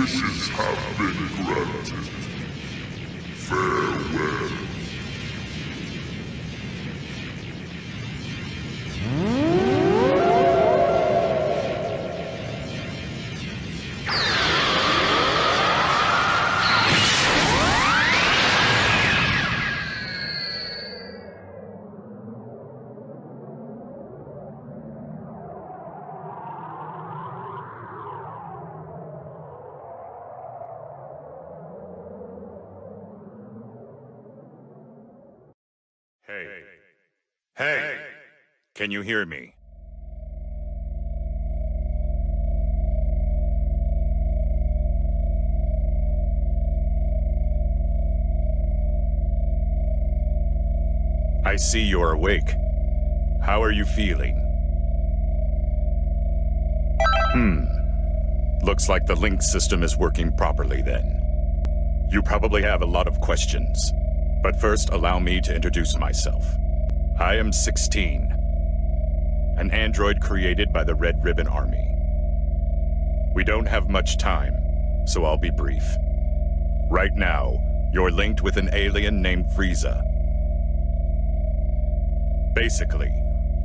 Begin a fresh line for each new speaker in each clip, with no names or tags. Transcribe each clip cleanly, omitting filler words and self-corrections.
wishes have been granted. Farewell.
Hey. Hey! Can you hear me? I see you're awake. How are you feeling? Looks like the link system is working properly then. You probably have a lot of questions. But first, allow me to introduce myself. I am 16, an android created by the Red Ribbon Army. We don't have much time, so I'll be brief. Right now, you're linked with an alien named FighterZ. Basically,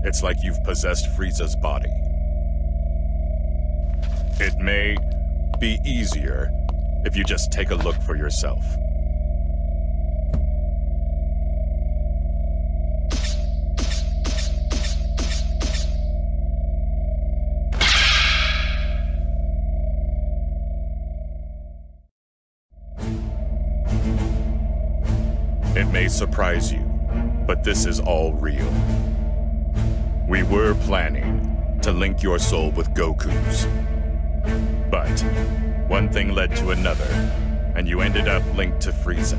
it's like you've possessed FighterZ's body. It may be easier if you just take a look for yourself. It may surprise you, but this is all real. We were planning to link your soul with Goku's. But one thing led to another, and you ended up linked to FighterZ.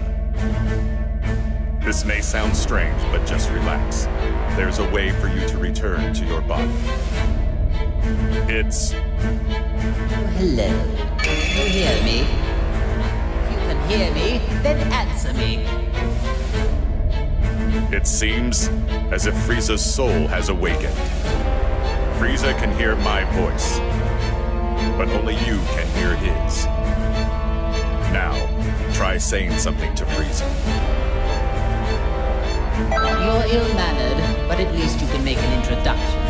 This may sound strange, but just relax. There's a way for you to return to your body. It's...
Hello. Can you hear me? If you can hear me, then answer me.
It seems as if FighterZ's soul has awakened. FighterZ can hear my voice, but only you can hear his. Now, try saying something to FighterZ.
You're ill-mannered, but at least you can make an introduction,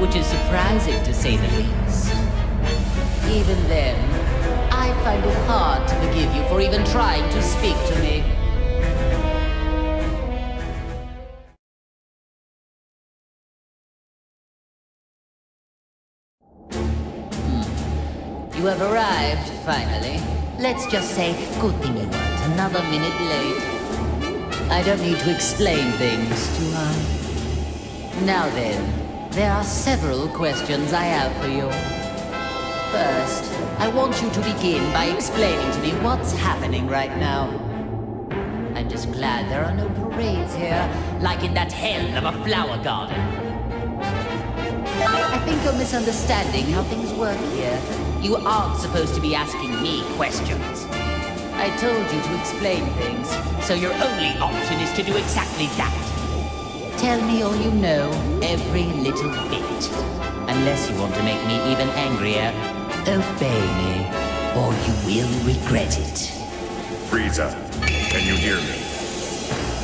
which is surprising to say the least. Even then, I find it hard to forgive you for even trying to speak to me. You have arrived, finally. Let's just say, good thing you weren't another minute late. I don't need to explain things, do I? Now then, there are several questions I have for you. First, I want you to begin by explaining to me what's happening right now. I'm just glad there are no parades here, like in that hell of a flower garden. I think you're misunderstanding how things work here. You aren't supposed to be asking me questions. I told you to explain things, so your only option is to do exactly that. Tell me all you know, every little bit. Unless you want to make me even angrier, obey me, or you will regret it.
FighterZ, can you hear me?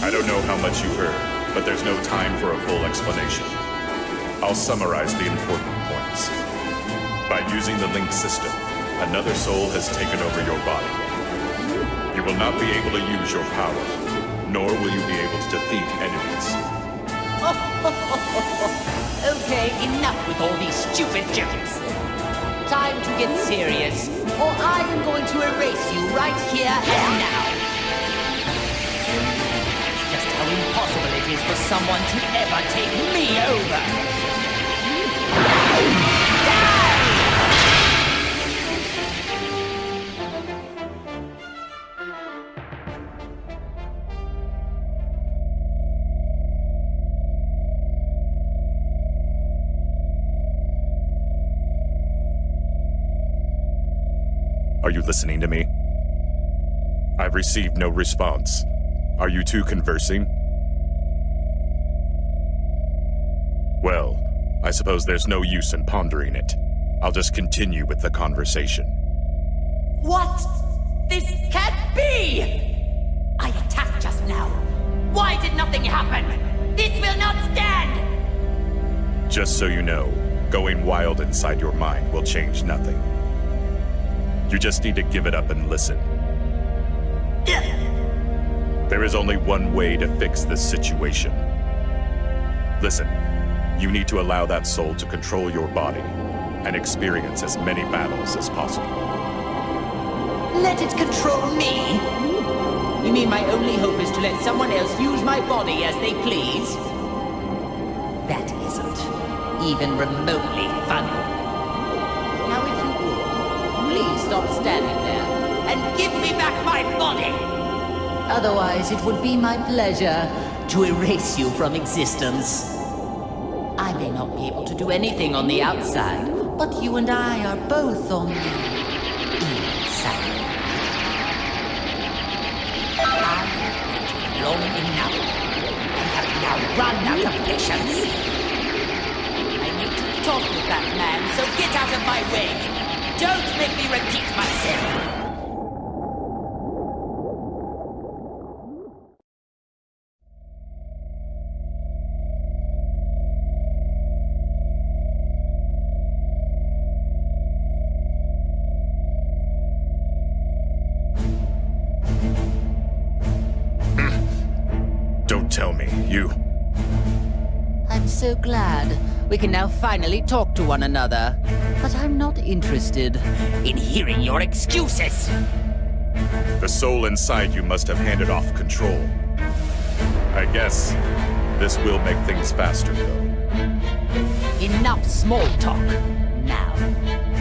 I don't know how much you heard, but there's no time for a full explanation. I'll summarize the important points. By using the link system, another soul has taken over your body. You will not be able to use your power, nor will you be able to defeat enemies.
Okay, enough with all these stupid jokes. Time to get serious, or I am going to erase you right here and now. That's just how impossible it is for someone to ever take me over.
Are you listening to me? I've received no response. Are you two conversing? Well, I suppose there's no use in pondering it. I'll just continue with the conversation.
What? This can't be! I attacked just now. Why did nothing happen? This will not stand!
Just so you know, going wild inside your mind will change nothing. You just need to give it up and listen. There is only one way to fix this situation. Listen, you need to allow that soul to control your body and experience as many battles as possible.
Let it control me? You mean my only hope is to let someone else use my body as they please? That isn't even remotely funny. Now if you would, please stop standing there and give me back my body! Otherwise, it would be my pleasure to erase you from existence. I may not be able to do anything on the outside, but you and I are both on the inside. I have waited long enough and have now run out of patience. I need to talk with that man, so get out of my way. Don't make me repeat myself.
Tell me, you...
I'm so glad we can now finally talk to one another. But I'm not interested in hearing your excuses.
The soul inside you must have handed off control. I guess this will make things faster, though.
Enough small talk. Now,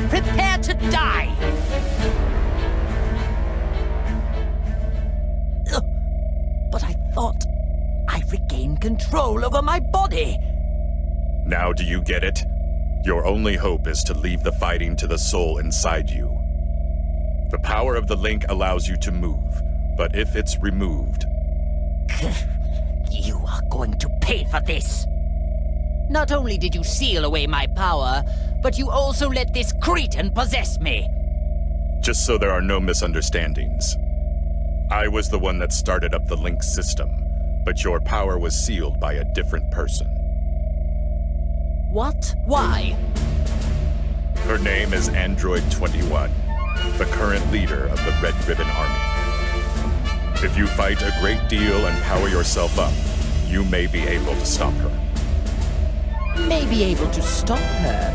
prepare to die! But I thought I regained control over my body.
Now do you get it? Your only hope is to leave the fighting to the soul inside you. The power of the link allows you to move, but if it's removed...
You are going to pay for this. Not only did you seal away my power, but you also let this cretin possess me.
Just so there are no misunderstandings. I was the one that started up the link system, but your power was sealed by a different person.
What? Why?
Her name is Android 21, the current leader of the Red Ribbon Army. If you fight a great deal and power yourself up, you may be able to stop her.
May be able to stop her?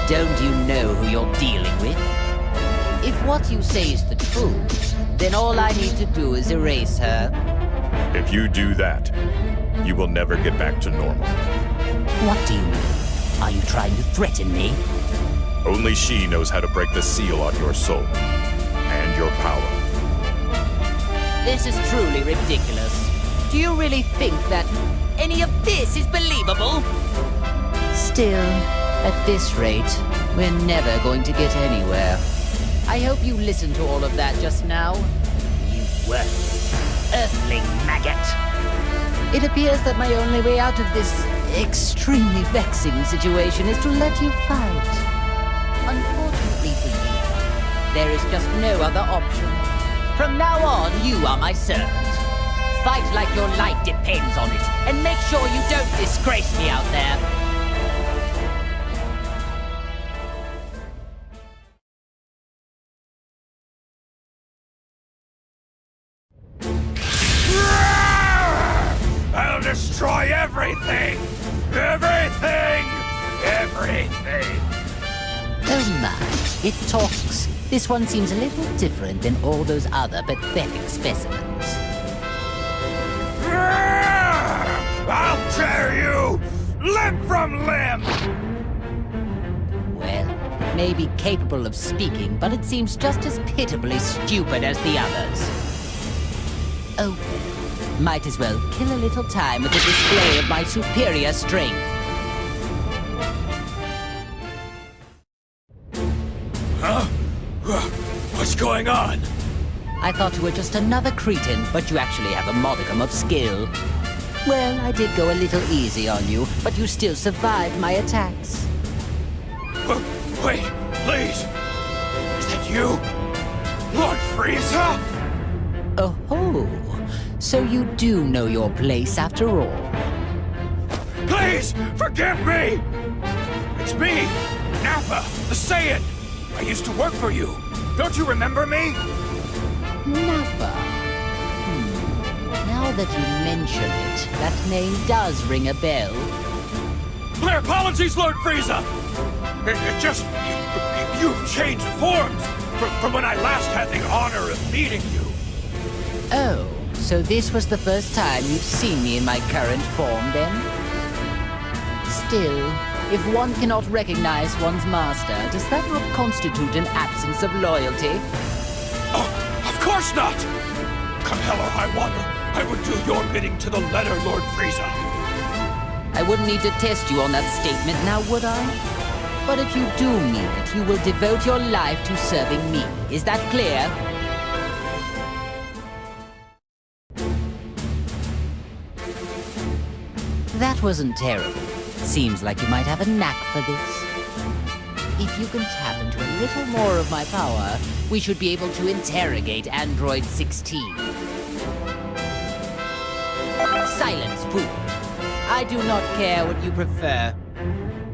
Don't you know who you're dealing with? If what you say is the truth, then all I need to do is erase her.
If you do that, you will never get back to normal.
What do you mean? Are you trying to threaten me?
Only she knows how to break the seal on your soul and your power.
This is truly ridiculous. Do you really think that any of this is believable? Still, at this rate, we're never going to get anywhere. I hope you listened to all of that just now. You worthless, earthling maggot. It appears that my only way out of this extremely vexing situation is to let you fight. Unfortunately for you, there is just no other option. From now on, you are my servant. Fight like your life depends on it, and make sure you don't disgrace me out there.
I'll destroy everything! Everything! Everything!
Oh my, it talks. This one seems a little different than all those other pathetic specimens.
I'll tear you limb from limb!
Well, it may be capable of speaking, but it seems just as pitifully stupid as the others. Oh well, might as well kill a little time with the display of my superior strength.
Huh? What's going on?
I thought you were just another cretin, but you actually have a modicum of skill. Well, I did go a little easy on you, but you still survived my attacks.
Wait, please! Is that you? Lord Frieza!
Oh, so you do know your place after all.
Please, forgive me! It's me, Nappa, the Saiyan. I used to work for you. Don't you remember me?
Nappa. Now that you mention it, that name does ring a bell.
My apologies, Lord Frieza! It just... You've changed forms from when I last had the honor of meeting you.
Oh, so this was the first time you've seen me in my current form, then? Still, if one cannot recognize one's master, does that not constitute an absence of loyalty?
Oh, of course not! Come hell or high water, I would do your bidding to the letter, Lord Frieza.
I wouldn't need to test you on that statement now, would I? But if you do mean it, you will devote your life to serving me. Is that clear? That wasn't terrible. Seems like you might have a knack for this. If you can tap into a little more of my power, we should be able to interrogate Android 16. Silence, fool. I do not care what you prefer.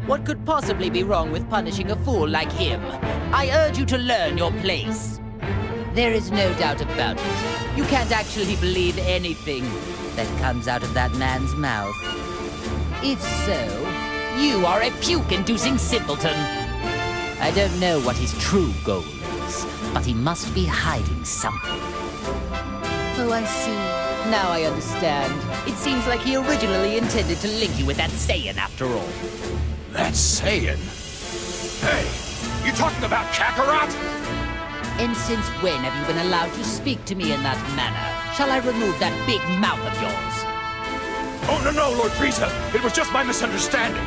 What could possibly be wrong with punishing a fool like him? I urge you to learn your place. There is no doubt about it. You can't actually believe anything that comes out of that man's mouth. If so, you are a puke-inducing simpleton. I don't know what his true goal is, but he must be hiding something. Oh, I see. Now I understand. It seems like he originally intended to link you with that Saiyan after all.
That Saiyan? Hey, you talking about Kakarot?
And since when have you been allowed to speak to me in that manner? Shall I remove that big mouth of yours?
Oh, no, Lord Frieza. It was just my misunderstanding.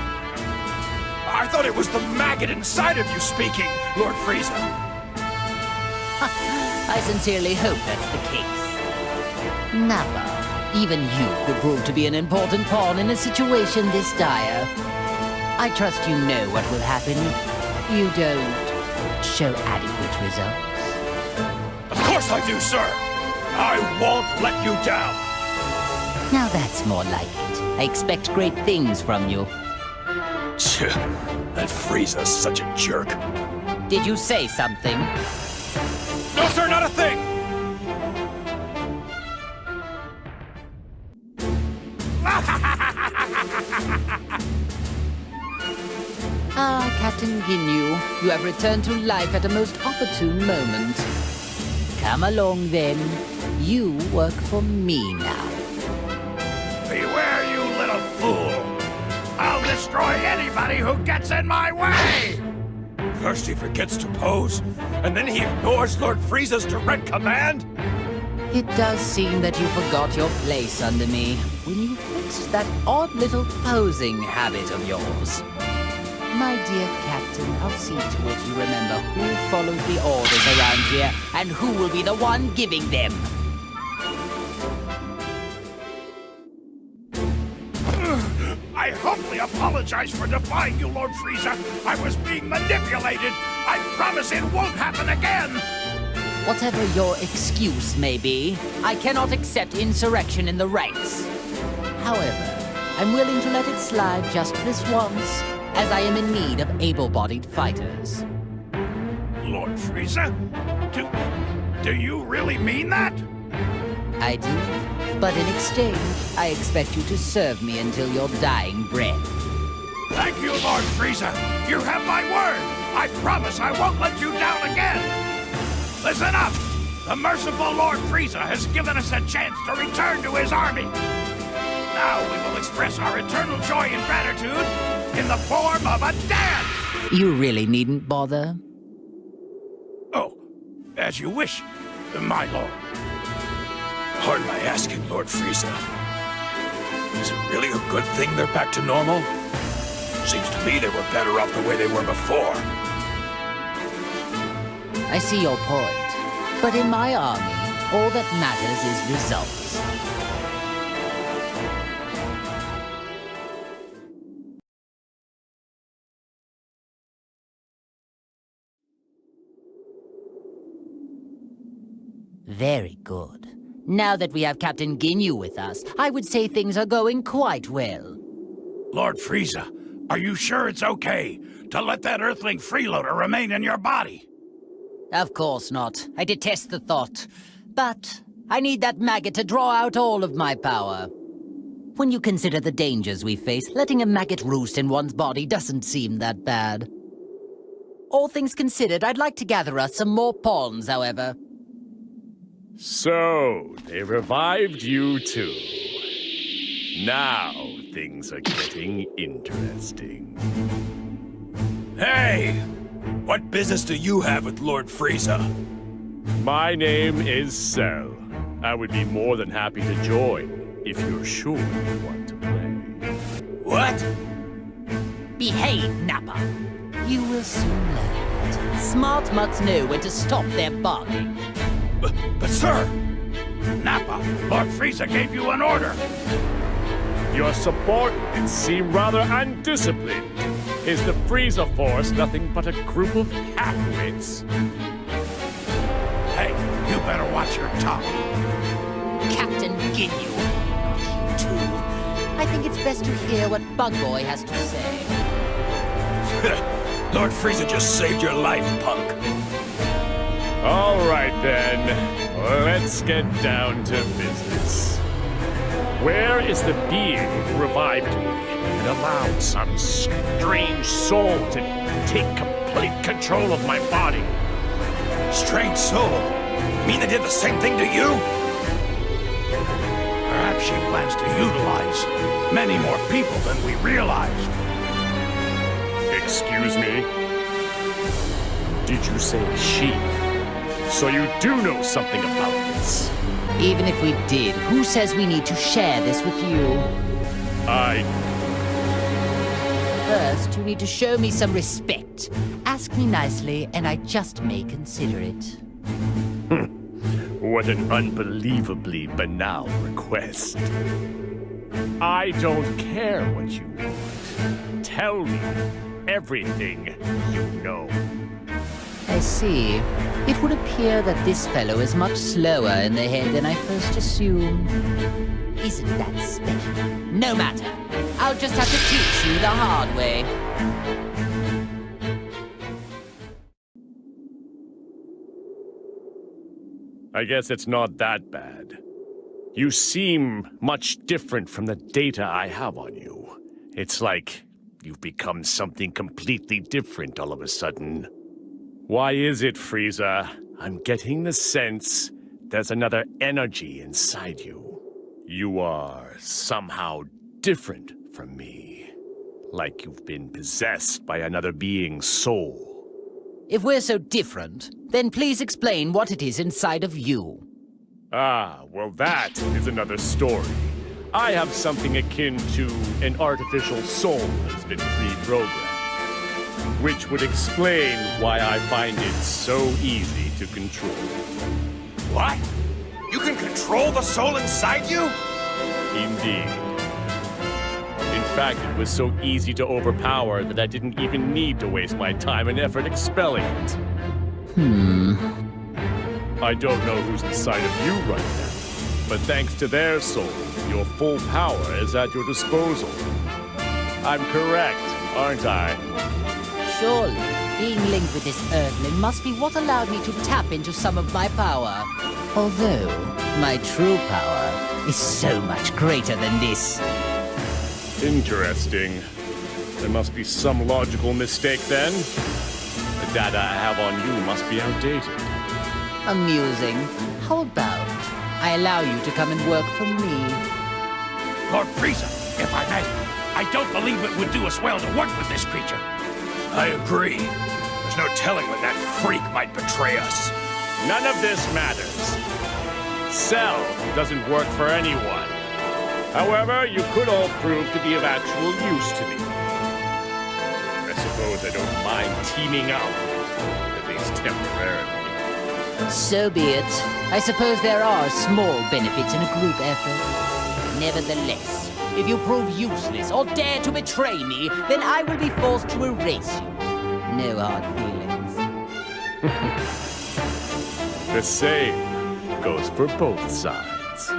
I thought it was the maggot inside of you speaking, Lord Frieza.
I sincerely hope that's the case. Nappa, even you could prove to be an important pawn in a situation this dire. I trust you know what will happen if you don't show adequate results.
Of course I do, sir. I won't let you down.
Now that's more like it. I expect great things from you.
Tch, that Frieza's such a jerk.
Did you say something?
No, sir, not a thing!
Ah, Captain Ginyu, you have returned to life at a most opportune moment. Come along, then. You work for me now.
Beware, you little fool! I'll destroy anybody who gets in my way! First he forgets to pose, and then he ignores Lord Frieza's direct command?
It does seem that you forgot your place under me when you fixed that odd little posing habit of yours. My dear Captain, I'll see to it you remember who follows the orders around here and who will be the one giving them.
I humbly apologize for defying you, Lord Frieza. I was being manipulated. I promise it won't happen again.
Whatever your excuse may be, I cannot accept insurrection in the ranks. However, I'm willing to let it slide just this once, as I am in need of able-bodied fighters.
Lord Frieza? Do you really mean that?
I do, but in exchange, I expect you to serve me until your dying breath.
Thank you, Lord Frieza. You have my word. I promise I won't let you down again. Listen up. The merciful Lord Frieza has given us a chance to return to his army. Now we will express our eternal joy and gratitude in the form of a dance!
You really needn't bother.
Oh, as you wish, my lord. Pardon my asking, Lord Frieza. Is it really a good thing they're back to normal? Seems to me they were better off the way they were before.
I see your point. But in my army, all that matters is results. Very good. Now that we have Captain Ginyu with us, I would say things are going quite well.
Lord Frieza, are you sure it's okay to let that Earthling freeloader remain in your body?
Of course not. I detest the thought. But I need that maggot to draw out all of my power. When you consider the dangers we face, letting a maggot roost in one's body doesn't seem that bad. All things considered, I'd like to gather us some more pawns, however.
So, they revived you too. Now, things are getting interesting.
Hey! What business do you have with Lord Frieza?
My name is Cell. I would be more than happy to join, if you're sure you want to play.
What?
Behave, Nappa. You will soon learn that smart mutts know when to stop their barking.
But sir!
Nappa, Lord Frieza gave you an order.
Your subordinates seem rather undisciplined. Is the Frieza Force nothing but a group of half-wits?
Hey, you better watch your tongue.
Captain Ginyu, not you too. I think it's best to hear what Bugboy has to say.
Lord Frieza just saved your life, punk.
All right then, let's get down to business. Where is the being who revived me and allowed some strange soul to take complete control of my body?
Strange soul? You mean they did the same thing to you?
Perhaps she plans to utilize many more people than we realized.
Excuse me? Did you say she? So you do know something about this?
Even if we did, who says we need to share this with you? First, you need to show me some respect. Ask me nicely, and I just may consider it.
What an unbelievably banal request. I don't care what you want. Tell me everything you know.
I see. It would appear that this fellow is much slower in the head than I first assumed. Isn't that special? No matter. I'll just have to teach you the hard way.
I guess it's not that bad. You seem much different from the data I have on you. It's like you've become something completely different all of a sudden. Why is it, Frieza? I'm getting the sense there's another energy inside you. You are somehow different from me. Like you've been possessed by another being's soul.
If we're so different, then please explain what it is inside of you.
Ah, well that is another story. I have something akin to an artificial soul that's been reprogrammed. Which would explain why I find it so easy to control.
What? You can control the soul inside you?
Indeed. In fact, it was so easy to overpower that I didn't even need to waste my time and effort expelling it. I don't know who's inside of you right now, but thanks to their soul, your full power is at your disposal. I'm correct, aren't I?
Surely, being linked with this Earthling must be what allowed me to tap into some of my power. Although, my true power is so much greater than this.
Interesting. There must be some logical mistake then. The data I have on you must be outdated.
Amusing. How about I allow you to come and work for me?
Lord Frieza, if I may, I don't believe it would do us well to work with this creature.
I agree. There's no telling when that freak might betray us.
None of this matters. Cell doesn't work for anyone. However, you could all prove to be of actual use to me. I suppose I don't mind teaming up, at least temporarily.
So be it. I suppose there are small benefits in a group effort. Nevertheless, if you prove useless or dare to betray me, then I will be forced to erase you. No hard feelings.
The same. goes for both sides.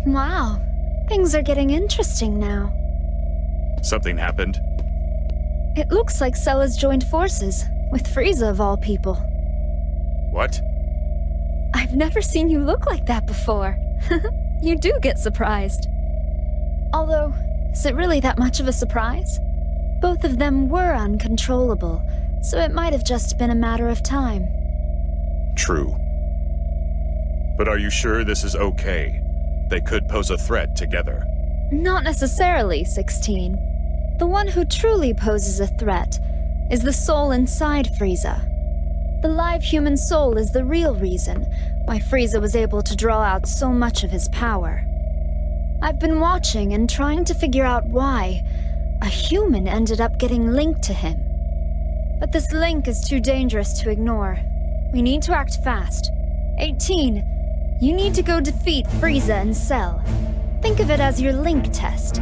Wow, things are getting interesting now.
Something happened?
It looks like Cell has joined forces, with Frieza of all people.
What?
I've never seen you look like that before. You do get surprised. Although, is it really that much of a surprise? Both of them were uncontrollable, so it might have just been a matter of time.
True. But are you sure this is okay? They could pose a threat together.
Not necessarily, 16. The one who truly poses a threat is the soul inside Frieza. The live human soul is the real reason why Frieza was able to draw out so much of his power. I've been watching and trying to figure out why a human ended up getting linked to him. But this link is too dangerous to ignore. We need to act fast. 18, you need to go defeat Frieza and Cell. Think of it as your link test.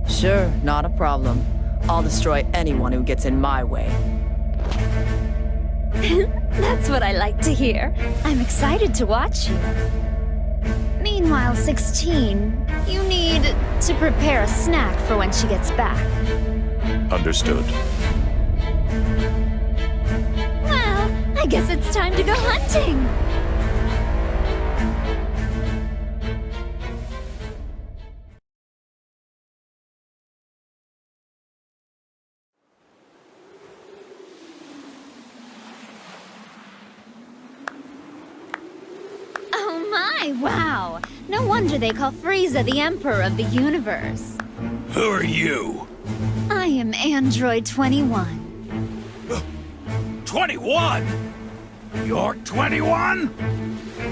Sure, not a problem. I'll destroy anyone who gets in my way.
That's what I like to hear. I'm excited to watch you. Meanwhile, 16, you need to prepare a snack for when she gets back.
Understood.
Well, I guess it's time to go hunting. Oh my, wow. No wonder they call Frieza the Emperor of the Universe.
Who are you?
I am Android 21.
21? You're 21?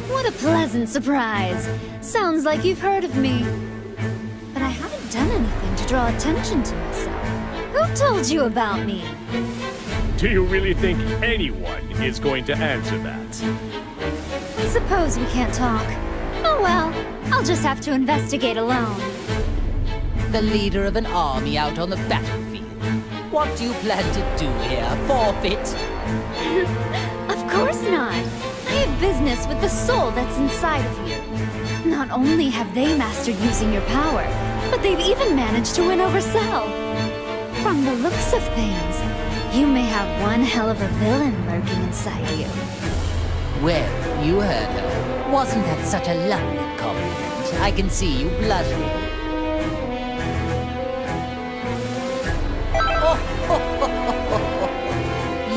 What a pleasant surprise. Sounds like you've heard of me. But I haven't done anything to draw attention to myself. Who told you about me?
Do you really think anyone is going to answer that?
I suppose we can't talk. Oh well, I'll just have to investigate alone.
The leader of an army out on the battlefield. What do you plan to do here? Forfeit?
Of course not. I have business with the soul that's inside of you. Not only have they mastered using your power, but they've even managed to win over Cell. From the looks of things, you may have one hell of a villain lurking inside you.
Well, you heard her. Wasn't that such a lovely compliment? I can see you blushing.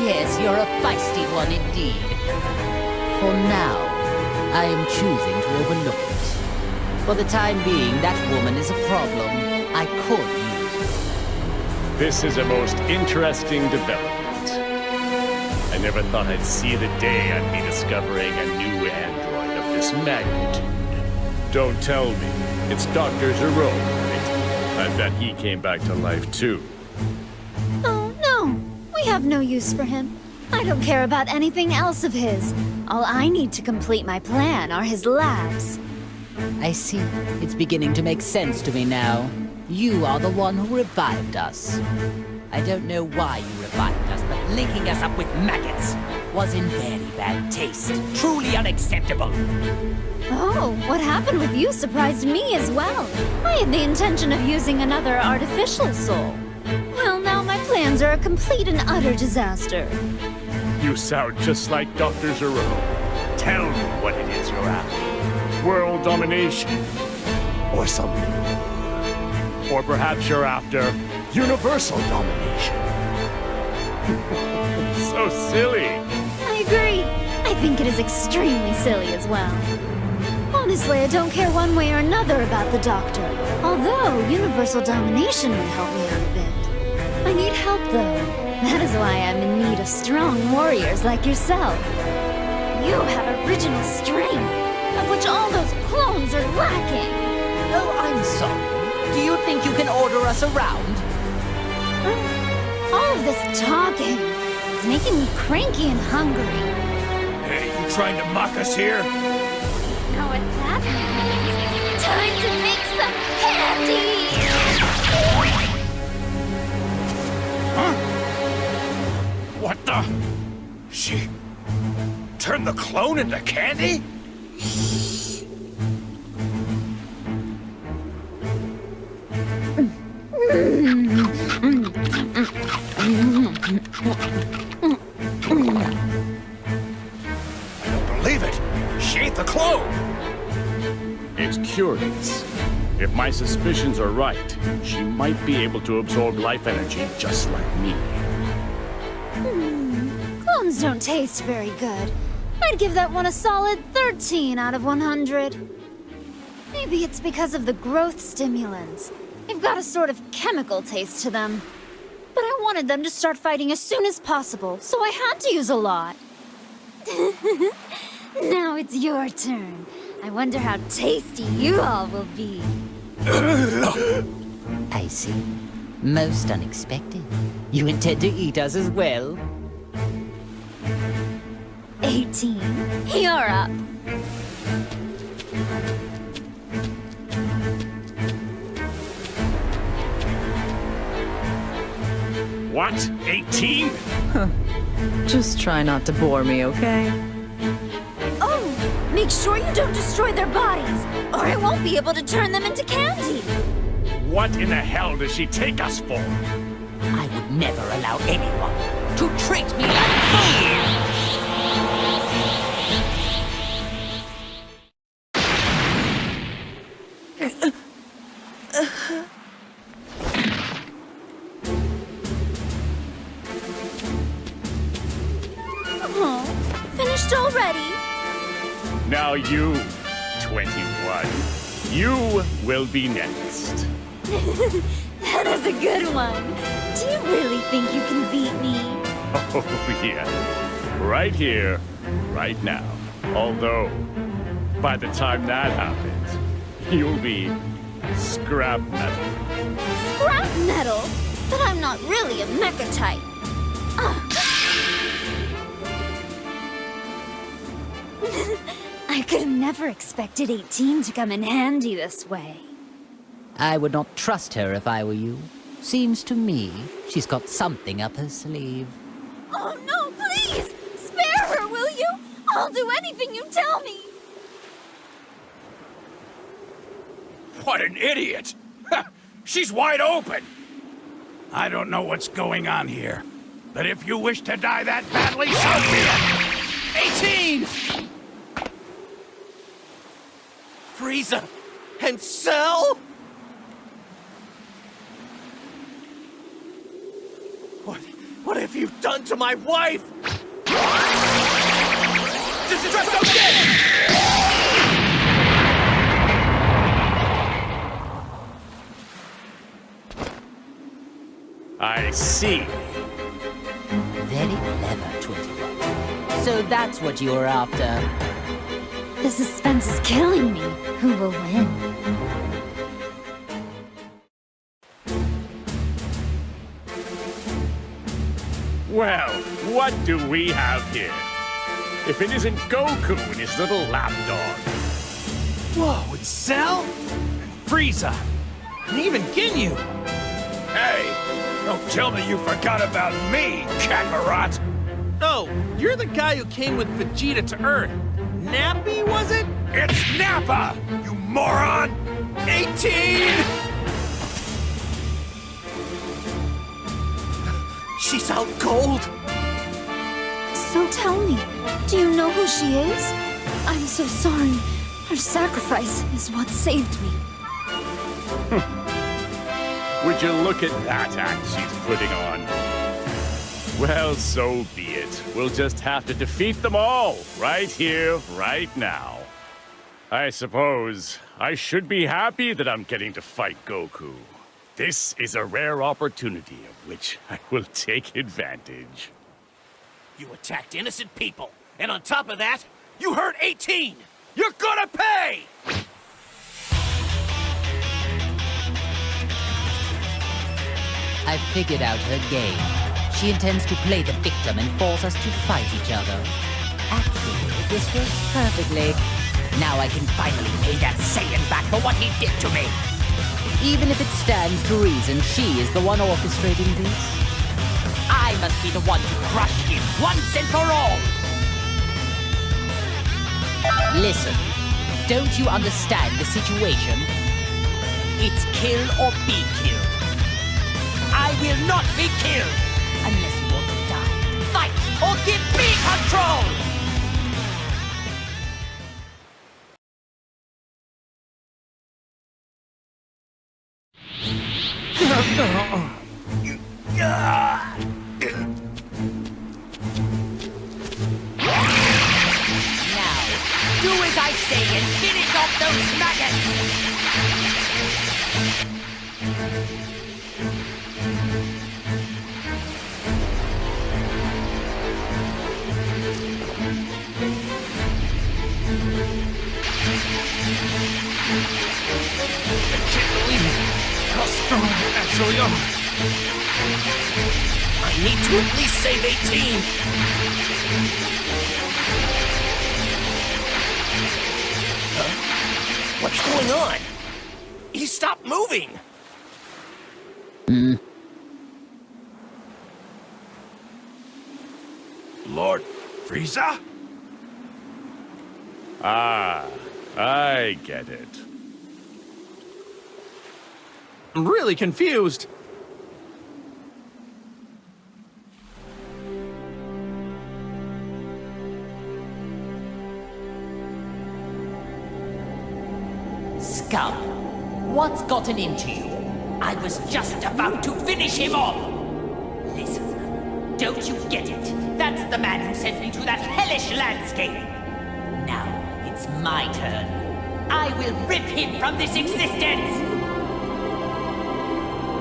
Yes, you're a feisty one indeed. For now, I am choosing to overlook it. For the time being, that woman is a problem. I could use her.
This is a most interesting development. I never thought I'd see the day I'd be discovering a new android of this magnitude. Don't tell me. It's Dr. Zero, right? I bet he came back to life too.
Oh, no. We have no use for him. I don't care about anything else of his. All I need to complete my plan are his labs.
I see. It's beginning to make sense to me now. You are the one who revived us. I don't know why you revived us, but linking us up with maggots was in very bad taste. Truly unacceptable.
Oh, what happened with you surprised me as well. I had the intention of using another artificial soul. Well, now my plans are a complete and utter disaster.
You sound just like Dr. Zero. Tell me what it is you're after. World domination? Or something more? Or perhaps you're after universal domination? So silly.
I agree. I think it is extremely silly as well. Honestly, I don't care one way or another about the Doctor. Although universal domination would help me out a bit. I need help, though. That is why I'm in need of strong warriors like yourself. You have original strength, of which all those clones are lacking.
Oh, I'm sorry. Do you think you can order us around?
All of this talking is making me cranky and hungry.
Hey, you trying to mock us here?
You know what that means? Time to make some candy!
What the? She turned the clone into candy? I don't believe it. She ate the clone.
It's curious. If my suspicions are right, she might be able to absorb life energy just like me.
Clones don't taste very good. I'd give that one a solid 13 out of 100. Maybe it's because of the growth stimulants. They've got a sort of chemical taste to them. But I wanted them to start fighting as soon as possible, so I had to use a lot. Now it's your turn. I wonder how tasty you all will be.
I see. Most unexpected. You intend to eat us as well?
18. You're up.
What? 18?
Just try not to bore me, okay?
Oh, make sure you don't destroy their bodies, or I won't be able to turn them into candy.
What in the hell does she take us for?
I would never allow anyone to treat me like food!
Oh, finished already?
Now you, 21, you will be next.
That is a good one. Do you really think you can beat me?
Oh, yeah. Right here, right now. Although, by the time that happens, you'll be scrap metal.
Scrap metal? But I'm not really a mecha type. I could have never expected 18 to come in handy this way.
I would not trust her if I were you. Seems to me she's got something up her sleeve.
Oh no, please! Spare her, will you? I'll do anything you tell me.
What an idiot! She's wide open! I don't know what's going on here, but if you wish to die that badly, so be it!
18! Frieza and Cell? What have you done to my wife? This is just okay!
I see.
Very clever, 21. So that's what you were after.
The suspense is killing me. Who will win?
Well, what do we have here? If it isn't Goku and his little lapdog.
Whoa, it's Cell? And Frieza. And even Ginyu.
Hey, don't tell me you forgot about me, Kakarot!
Oh, you're the guy who came with Vegeta to Earth. Nappy, was it?
It's Nappa, you moron!
18! She's out cold.
So tell me, do you know who she is? I'm so sorry. Her sacrifice is what saved me.
Would you look at that act she's putting on? Well, so be it. We'll just have to defeat them all, right here, right now. I suppose I should be happy that I'm getting to fight Goku. This is a rare opportunity of which I will take advantage.
You attacked innocent people, and on top of that, you hurt 18! You're gonna pay!
I've figured out her game. She intends to play the victim and force us to fight each other. Actually, this works perfectly. Now I can finally pay that Saiyan back for what he did to me. Even if it stands to reason she is the one orchestrating this, I must be the one to crush him once and for all. Listen, don't you understand the situation? It's kill or be killed. I will not be killed unless you want to die. Fight or give me control! Now, do as I say and finish off those maggots!
I can't believe how strong you actually are.
I need to at least save 18. Huh? What's going on? He stopped moving.
Lord Frieza?
Ah, I get it.
I'm really confused.
Scum! What's gotten into you? I was just about to finish him off! Listen, don't you get it? That's the man who sent me to that hellish landscape! Now, it's my turn. I will rip him from this existence!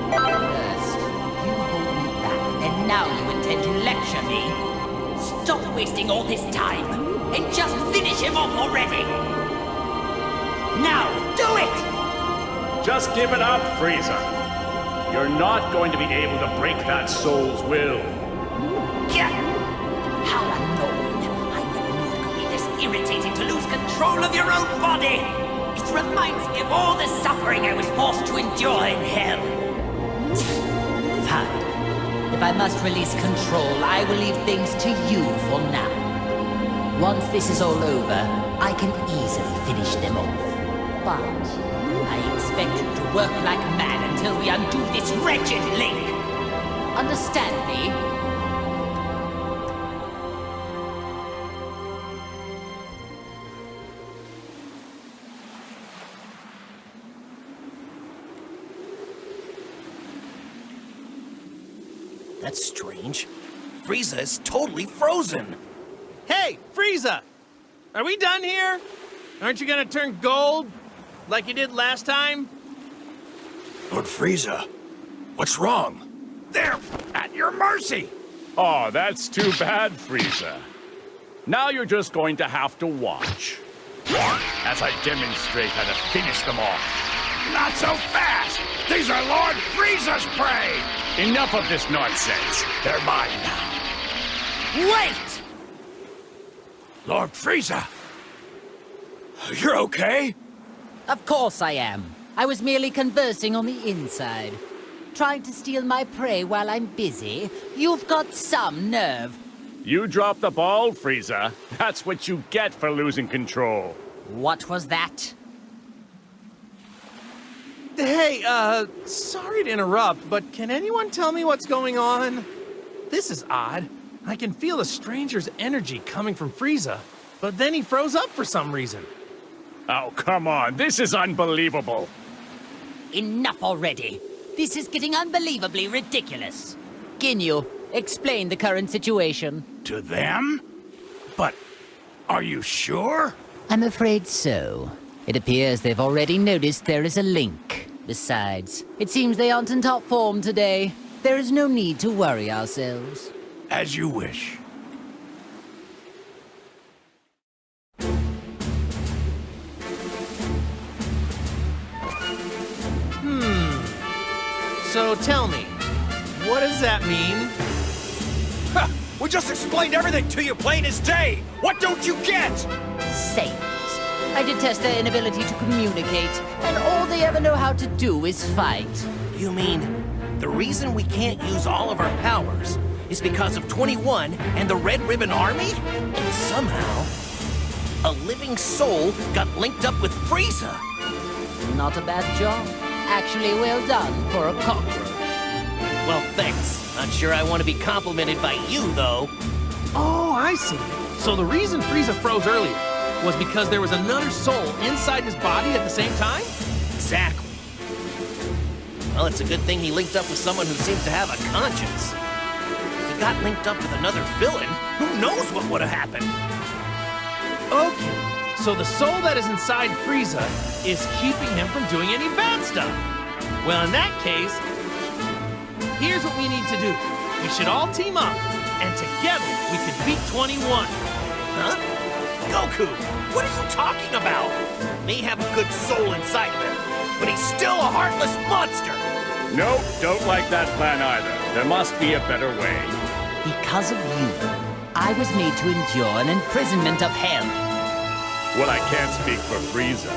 First, you hold me back, and now you intend to lecture me? Stop wasting all this time, and just finish him off already! Now, do it!
Just give it up, Frieza. You're not going to be able to break that soul's will.
Yeah. How annoying. I never knew it could be this irritating to lose control of your own body. It reminds me of all the suffering I was forced to endure in hell. Fine. If I must release control, I will leave things to you for now. Once this is all over, I can easily finish them off. But I expect you to work like mad until we undo this wretched link. Understand me?
That's strange. Frieza is totally frozen.
Hey, Frieza! Are we done here? Aren't you gonna turn gold? Like you did last time?
Lord Frieza, what's wrong?
They're at your mercy.
Oh, that's too bad, Frieza. Now you're just going to have to watch as I demonstrate how to finish them off.
Not so fast. These are Lord Frieza's prey.
Enough of this nonsense.
They're mine now.
Wait!
Lord Frieza. You're okay?
Of course I am. I was merely conversing on the inside. Trying to steal my prey while I'm busy? You've got some nerve.
You dropped the ball, Frieza. That's what you get for losing control.
What was that?
Hey, sorry to interrupt, but can anyone tell me what's going on? This is odd. I can feel a stranger's energy coming from Frieza, but then he froze up for some reason.
Oh, come on. This is unbelievable.
Enough already. This is getting unbelievably ridiculous. Ginyu, explain the current situation.
To them? But are you sure?
I'm afraid so. It appears they've already noticed there is a link. Besides, it seems they aren't in top form today. There is no need to worry ourselves.
As you wish.
So tell me, what does that mean?
Ha! We just explained everything to you plain as day! What don't you get?
Saiyans. I detest their inability to communicate, and all they ever know how to do is fight.
You mean the reason we can't use all of our powers is because of 21 and the Red Ribbon Army? And somehow, a living soul got linked up with Frieza.
Not a bad job. Actually, well done for a cockroach.
Well, thanks. Not sure I want to be complimented by you, though.
Oh, I see. So the reason Frieza froze earlier was because there was another soul inside his body at the same time?
Exactly. Well, it's a good thing he linked up with someone who seems to have a conscience. If he got linked up with another villain, who knows what would have happened?
Okay, so the soul that is inside Frieza is keeping him from doing any bad stuff. Well, in that case, here's what we need to do. We should all team up, and together we could beat 21.
Huh? Goku, what are you talking about? May have a good soul inside of him, but he's still a heartless monster.
Nope, don't like that plan either. There must be a better way.
Because of you, I was made to endure an imprisonment of hell.
Well, I can't speak for Frieza,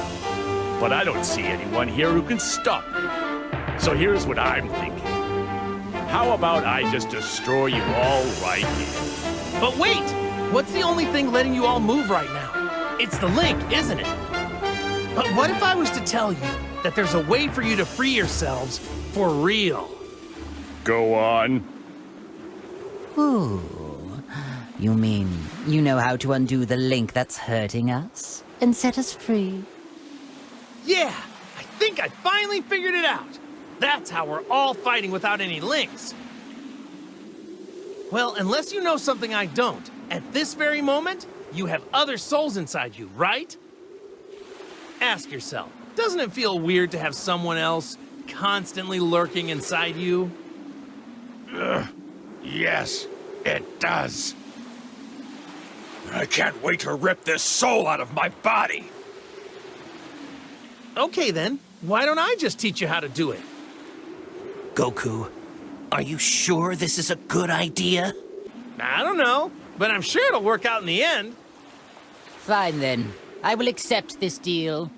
but I don't see anyone here who can stop me. So here's what I'm thinking. How about I just destroy you all right here?
But wait! What's the only thing letting you all move right now? It's the link, isn't it? But what if I was to tell you that there's a way for you to free yourselves for real?
Go on.
Ooh. You mean you know how to undo the link that's hurting us and set us free?
Yeah, I think I finally figured it out. That's how we're all fighting without any links. Well, unless you know something I don't, at this very moment, you have other souls inside you, right? Ask yourself, doesn't it feel weird to have someone else constantly lurking inside you?
Yes, it does. I can't wait to rip this soul out of my body.
Okay then, why don't I just teach you how to do it?
Goku, are you sure this is a good idea?
I don't know, but I'm sure it'll work out in the end.
Fine then. I will accept this deal.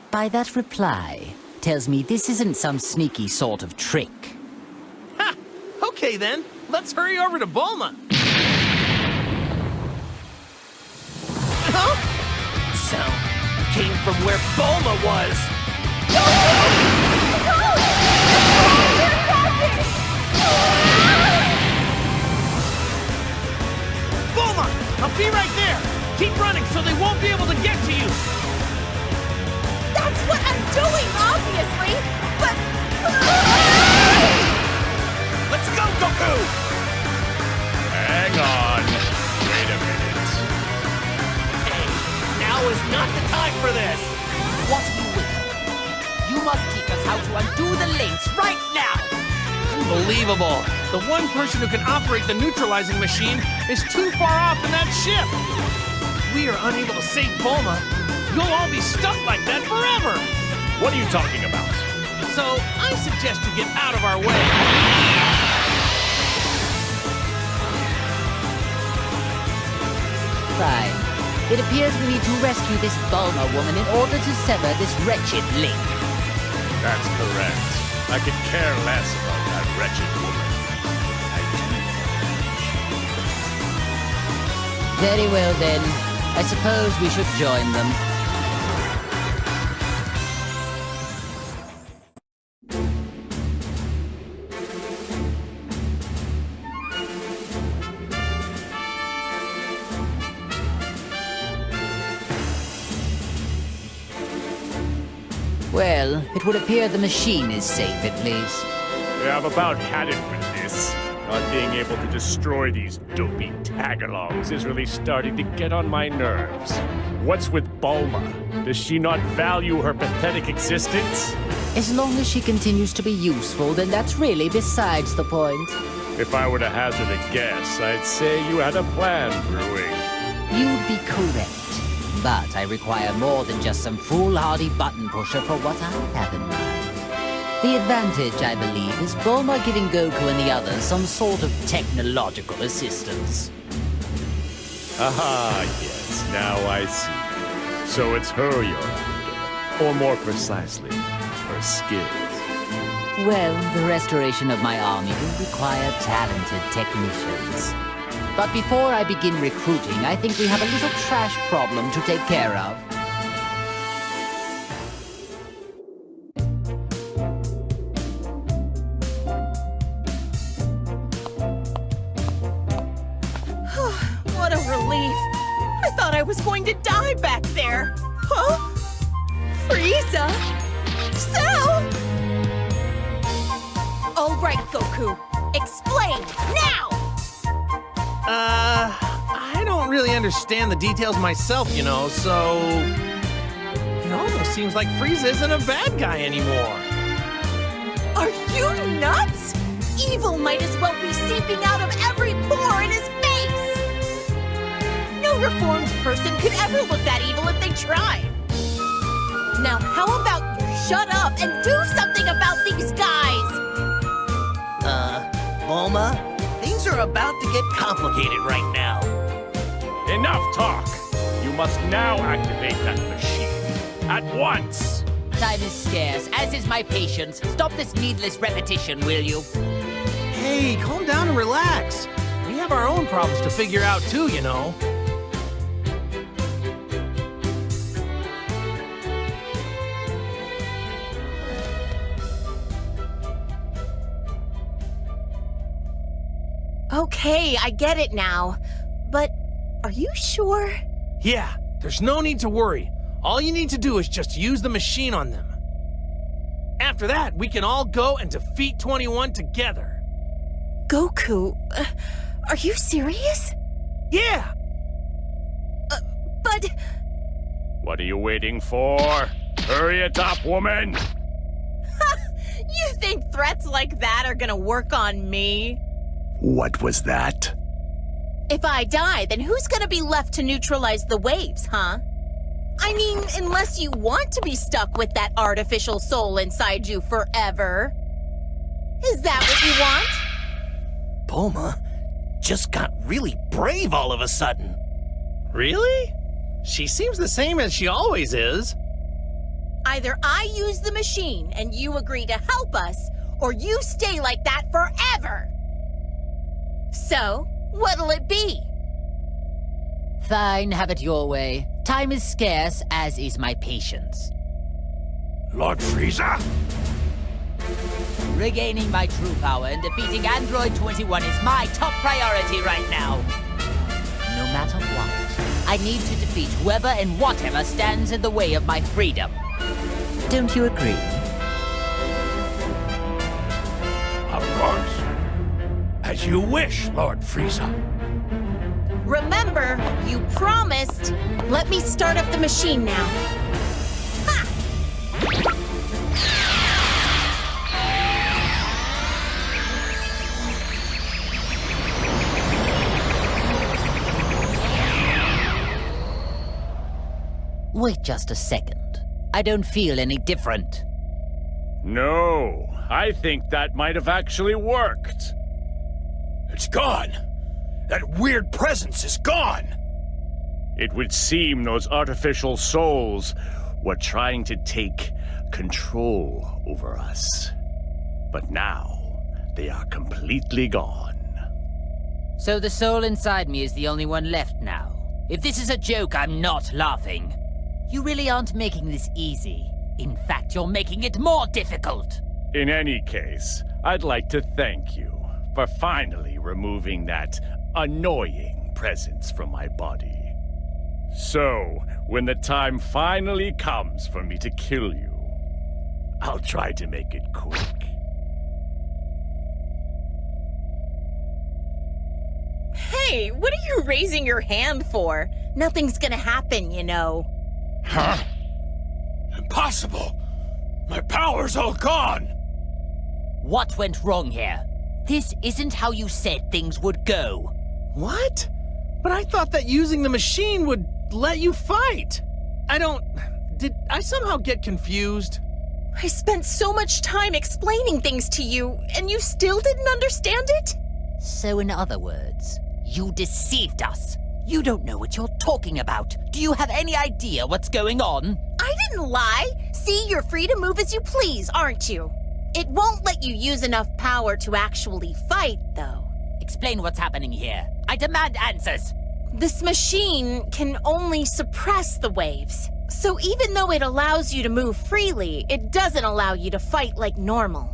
By that reply, tells me this isn't some sneaky sort of trick.
Ha! Okay then, let's hurry over to Bulma. Huh?
Sound came from where Bulma was.
Bulma, I'll be right there. Keep running so they won't be able to get to you.
That's what I'm doing, obviously! But...
Let's go, Goku!
Hang on. Wait a minute.
Hey, now is not the time for this!
What are you waiting for? You must teach us how to undo the links right now!
Unbelievable. The one person who can operate the neutralizing machine is too far off in that ship. If we are unable to save Bulma, you'll all be stuck like that forever.
What are you talking about?
So I suggest you get out of our way.
Fine. It appears we need to rescue this Bulma woman in order to sever this wretched link.
That's correct. I could care less about that wretched woman.
Very well then. I suppose we should join them. Well, it would appear the machine is safe at least.
Yeah, I've about had it with this. Not being able to destroy these dopey tagalongs is really starting to get on my nerves. What's with Bulma? Does she not value her pathetic existence?
As long as she continues to be useful, then that's really besides the point.
If I were to hazard a guess, I'd say you had a plan brewing.
You'd be correct. But I require more than just some foolhardy button pusher for what I have in mind. The advantage, I believe, is Bulma giving Goku and the others some sort of technological assistance.
Aha, yes, now I see. So it's her you're after. Or more precisely, her skills.
Well, the restoration of my army will require talented technicians. But before I begin recruiting, I think we have a little trash problem to take care of.
What a relief. I thought I was going to die back there. Huh? Frieza? Cell? All right, Goku. Explain, now!
I don't really understand the details myself, you know, so... It almost seems like Frieza isn't a bad guy anymore.
Are you nuts? Evil might as well be seeping out of every pore in his face! No reformed person could ever look that evil if they tried. Now, how about you shut up and do something about these guys?
Bulma, things are about to get complicated right now.
Enough talk! You must now activate that machine. At once!
Time is scarce, as is my patience. Stop this needless repetition, will you?
Hey, calm down and relax. We have our own problems to figure out too, you know.
Okay, I get it now. But are you sure?
Yeah, there's no need to worry. All you need to do is just use the machine on them. After that, we can all go and defeat 21 together.
Goku, are you serious?
Yeah!
But...
What are you waiting for? Hurry it up, woman!
You think threats like that are gonna work on me?
What was that?
If I die, then who's gonna be left to neutralize the waves, huh? I mean, unless you want to be stuck with that artificial soul inside you forever. Is that what you want?
Bulma just got really brave all of a sudden.
Really? She seems the same as she always is.
Either I use the machine and you agree to help us, or you stay like that forever. So, what'll it be?
Fine, have it your way. Time is scarce, as is my patience.
Lord Frieza?
Regaining my true power and defeating Android 21 is my top priority right now. No matter what, I need to defeat whoever and whatever stands in the way of my freedom. Don't you agree?
Of course. As you wish, Lord Frieza.
Remember, you promised. Let me start up the machine now. Ha!
Wait just a second. I don't feel any different.
No, I think that might have actually worked.
It's gone. That weird presence is gone.
It would seem those artificial souls were trying to take control over us. But now, they are completely gone.
So the soul inside me is the only one left now. If this is a joke, I'm not laughing. You really aren't making this easy. In fact, you're making it more difficult.
In any case, I'd like to thank you for finally removing that annoying presence from my body. So, when the time finally comes for me to kill you, I'll try to make it quick.
Hey, what are you raising your hand for? Nothing's gonna happen, you know.
Huh? Impossible! My power's all gone!
What went wrong here? This isn't how you said things would go.
What? But I thought that using the machine would let you fight. Did I somehow get confused?
I spent so much time explaining things to you, and you still didn't understand it?
So in other words, you deceived us. You don't know what you're talking about. Do you have any idea what's going on?
I didn't lie. See, you're free to move as you please, aren't you? It won't let you use enough power to actually fight, though.
Explain what's happening here. I demand answers.
This machine can only suppress the waves. So even though it allows you to move freely, it doesn't allow you to fight like normal.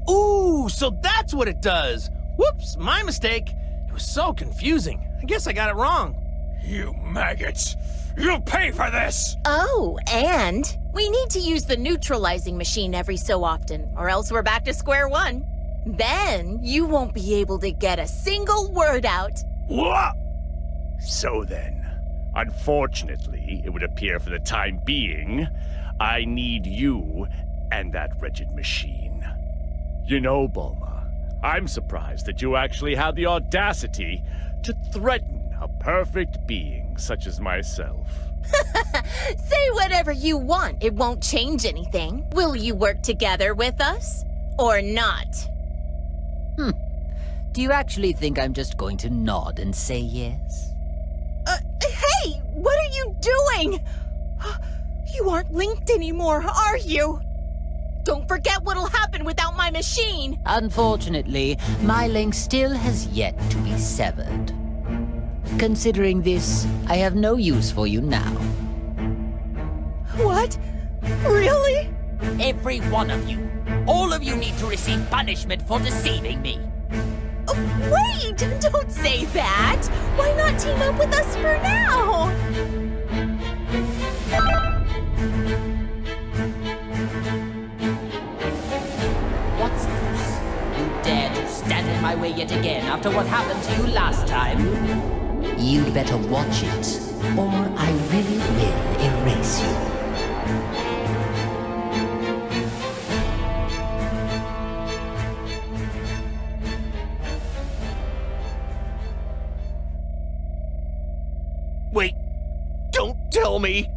Ooh, so that's what it does. Whoops, my mistake. It was so confusing. I guess I got it wrong.
You maggots! You'll pay for this!
Oh, and we need to use the neutralizing machine every so often, or else we're back to square one. Then you won't be able to get a single word out.
What?
So then, unfortunately, it would appear for the time being, I need you and that wretched machine. You know, Bulma, I'm surprised that you actually had the audacity to threaten a perfect being such as myself.
Say whatever you want. It won't change anything. Will you work together with us? Or not?
Do you actually think I'm just going to nod and say yes?
Hey! What are you doing? You aren't linked anymore, are you? Don't forget what'll happen without my machine!
Unfortunately, my link still has yet to be severed. Considering this, I have no use for you now.
What? Really?
Every one of you. All of you need to receive punishment for deceiving me.
Wait! Don't say that! Why not team up with us for now?
What's this? You dare to stand in my way yet again after what happened to you last time? You'd better watch it, or I really will erase you.
Wait, don't tell me!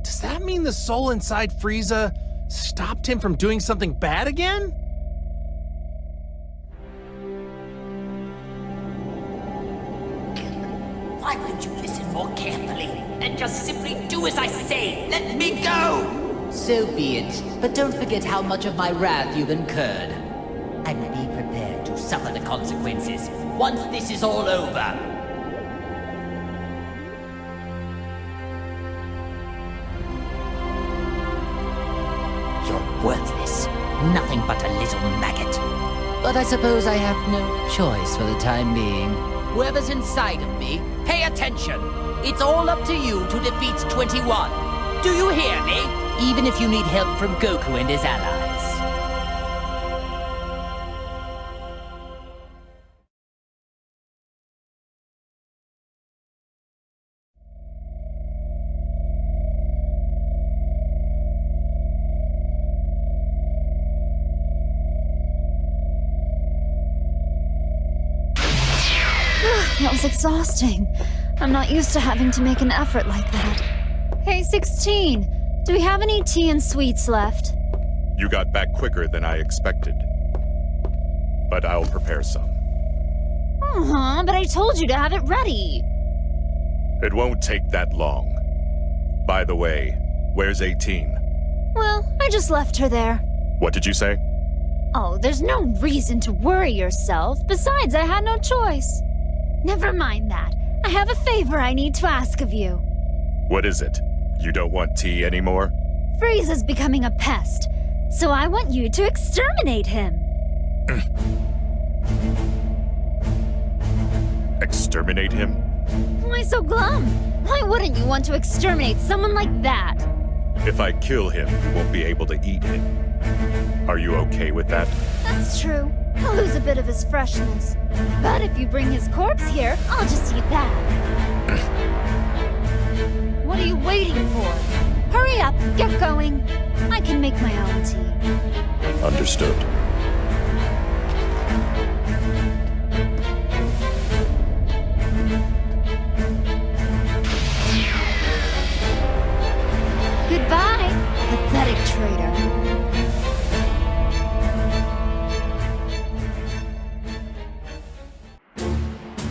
Does that mean the soul inside Frieza stopped him from doing something bad again?
Why wouldn't you listen more carefully and just simply do as I say? Let me go! So be it, but don't forget how much of my wrath you've incurred. And be prepared to suffer the consequences once this is all over. You're worthless. Nothing but a little maggot. But I suppose I have no choice for the time being. Whoever's inside of me, pay attention. It's all up to you to defeat 21. Do you hear me? Even if you need help from Goku and his allies.
That was exhausting. I'm not used to having to make an effort like that. Hey, 16. Do we have any tea and sweets left?
You got back quicker than I expected. But I'll prepare some.
But I told you to have it ready.
It won't take that long. By the way, where's 18?
Well, I just left her there.
What did you say?
Oh, there's no reason to worry yourself. Besides, I had no choice. Never mind that. I have a favor I need to ask of you.
What is it? You don't want tea anymore?
Frieza's becoming a pest, so I want you to exterminate him.
Exterminate him?
Why so glum? Why wouldn't you want to exterminate someone like that?
If I kill him, you won't be able to eat him. Are you okay with that?
That's true. He'll lose a bit of his freshness. But if you bring his corpse here, I'll just eat that. What are you waiting for? Hurry up, get going. I can make my own tea.
Understood.
Goodbye, pathetic traitor.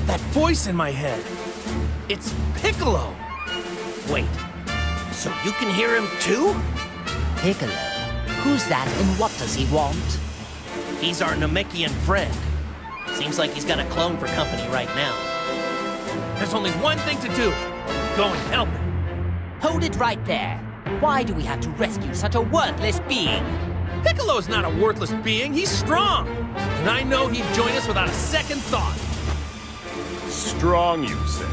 That voice voice in my head. It's Piccolo.
Wait, so you can hear him too?
Piccolo? Who's that and what does he want?
He's our Namekian friend. Seems like he's got a clone for company right now.
There's only one thing to do. Go and help him.
Hold it right there. Why do we have to rescue such a worthless being?
Piccolo's not a worthless being. He's strong. And I know he'd join us without a second thought.
Strong, you say?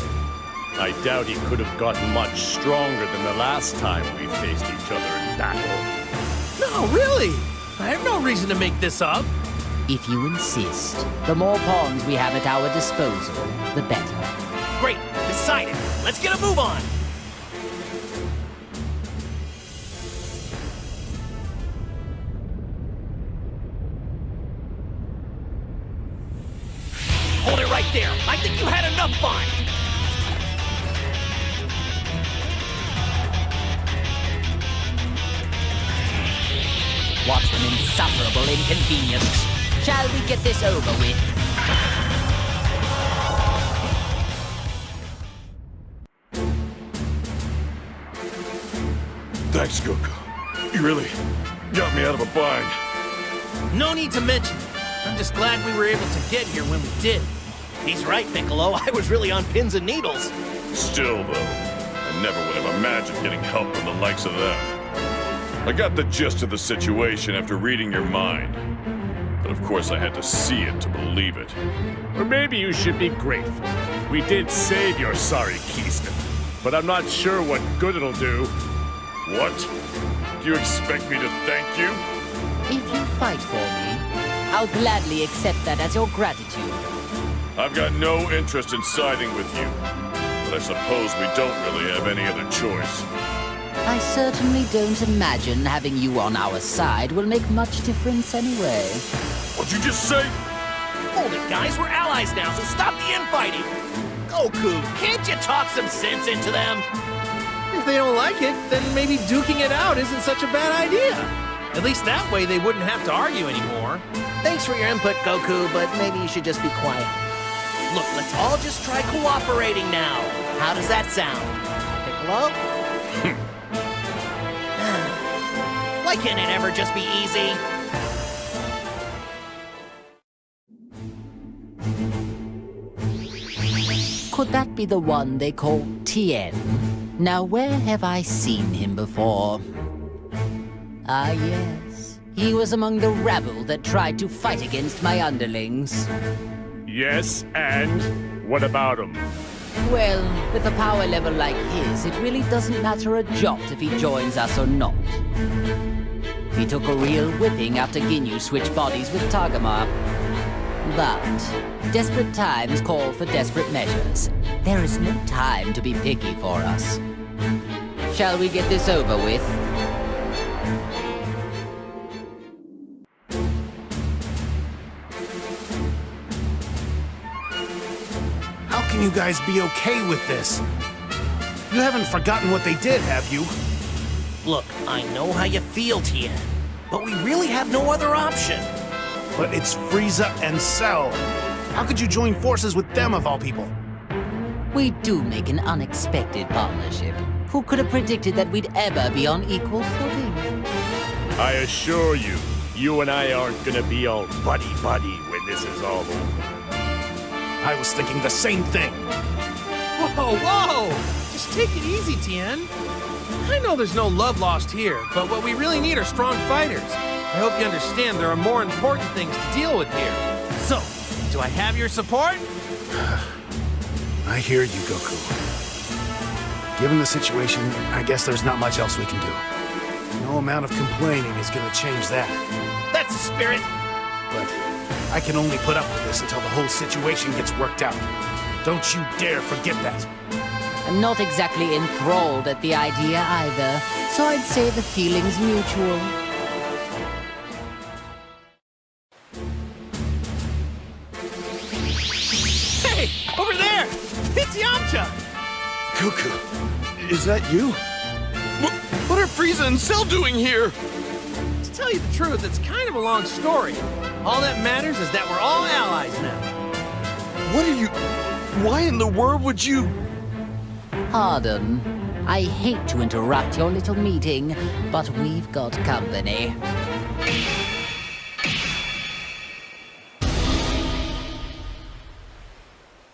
I doubt he could have gotten much stronger than the last time we faced each other in battle.
No, really. I have no reason to make this up.
If you insist, the more pawns we have at our disposal, the better.
Great, decided. Let's get a move on. Hold it right there. I think you had enough fun.
What an insufferable inconvenience. Shall we get this over with?
Thanks, Goku. You really got me out of a bind.
No need to mention it. I'm just glad we were able to get here when we did.
He's right, Piccolo. I was really on pins and needles.
Still, though, I never would have imagined getting help from the likes of them. I got the gist of the situation after reading your mind. But of course I had to see it to believe it.
Or maybe you should be grateful. We did save your sorry Keystone, but I'm not sure what good it'll do.
What? Do you expect me to thank you?
If you fight for me, I'll gladly accept that as your gratitude.
I've got no interest in siding with you. But I suppose we don't really have any other choice.
I certainly don't imagine having you on our side will make much difference anyway.
What'd you just say?
Hold it, guys. We're allies now, so stop the infighting. Goku, can't you talk some sense into them?
If they don't like it, then maybe duking it out isn't such a bad idea. At least that way they wouldn't have to argue anymore.
Thanks for your input, Goku, but maybe you should just be quiet. Look, let's all just try cooperating now. How does that sound? Piccolo? Why can't it ever just be easy?
Could that be the one they call Tien? Now, where have I seen him before? Ah, yes. He was among the rabble that tried to fight against my underlings.
Yes, and what about him?
Well, with a power level like his, it really doesn't matter a jot if he joins us or not. He took a real whipping after Ginyu switched bodies with Tagoma. But desperate times call for desperate measures. There is no time to be picky for us. Shall we get this over with?
How can you guys be okay with this? You haven't forgotten what they did, have you?
Look, I know how you feel, Tien, but we really have no other option.
But it's Frieza and Cell. How could you join forces with them, of all people?
We do make an unexpected partnership. Who could have predicted that we'd ever be on equal footing?
I assure you, you and I aren't gonna be all buddy-buddy when this is all over.
I was thinking the same thing.
Whoa, whoa! Just take it easy, Tien. I know there's no love lost here, but what we really need are strong fighters. I hope you understand there are more important things to deal with here. So, do I have your support?
I hear you, Goku. Given the situation, I guess there's not much else we can do. No amount of complaining is gonna change that.
That's the spirit.
But I can only put up with this until the whole situation gets worked out. Don't you dare forget that.
I'm not exactly enthralled at the idea either, so I'd say the feeling's mutual.
Hey, over there! It's Yamcha!
Goku, is that you? What are Frieza and Cell doing here?
To tell you the truth, it's kind of a long story. All that matters is that we're all allies now.
What are you... Why in the world would you...
Pardon. I hate to interrupt your little meeting, but we've got company.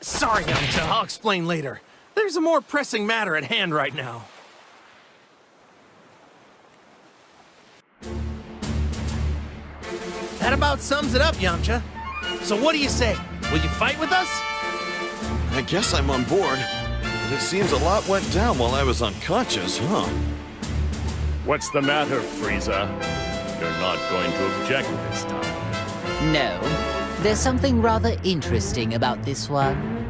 Sorry, Yamcha. I'll explain later. There's a more pressing matter at hand right now. That about sums it up, Yamcha. So what do you say? Will you fight with us?
I guess I'm on board. But it seems a lot went down while I was unconscious, huh?
What's the matter, Frieza? You're not going to object this time.
No. There's something rather interesting about this one.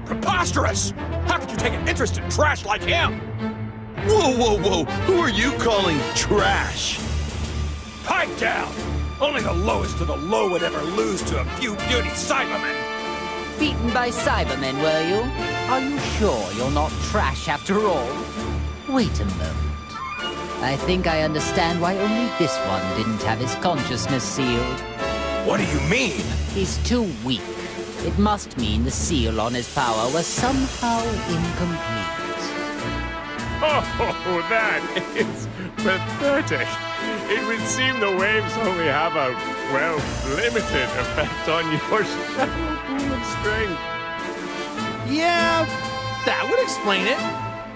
Preposterous! How could you take an interest in trash like him?
Whoa, whoa, whoa! Who are you calling trash?
Pipe down! Only the lowest of the low would ever lose to a few beauty Cybermen.
Beaten by Cybermen, were you? Are you sure you're not trash after all? Wait a moment. I think I understand why only this one didn't have his consciousness sealed.
What do you mean?
He's too weak. It must mean the seal on his power was somehow incomplete.
Oh, that is pathetic. It would seem the waves only have a, well, limited effect on your shallow pool of strength.
Yeah, that would explain it.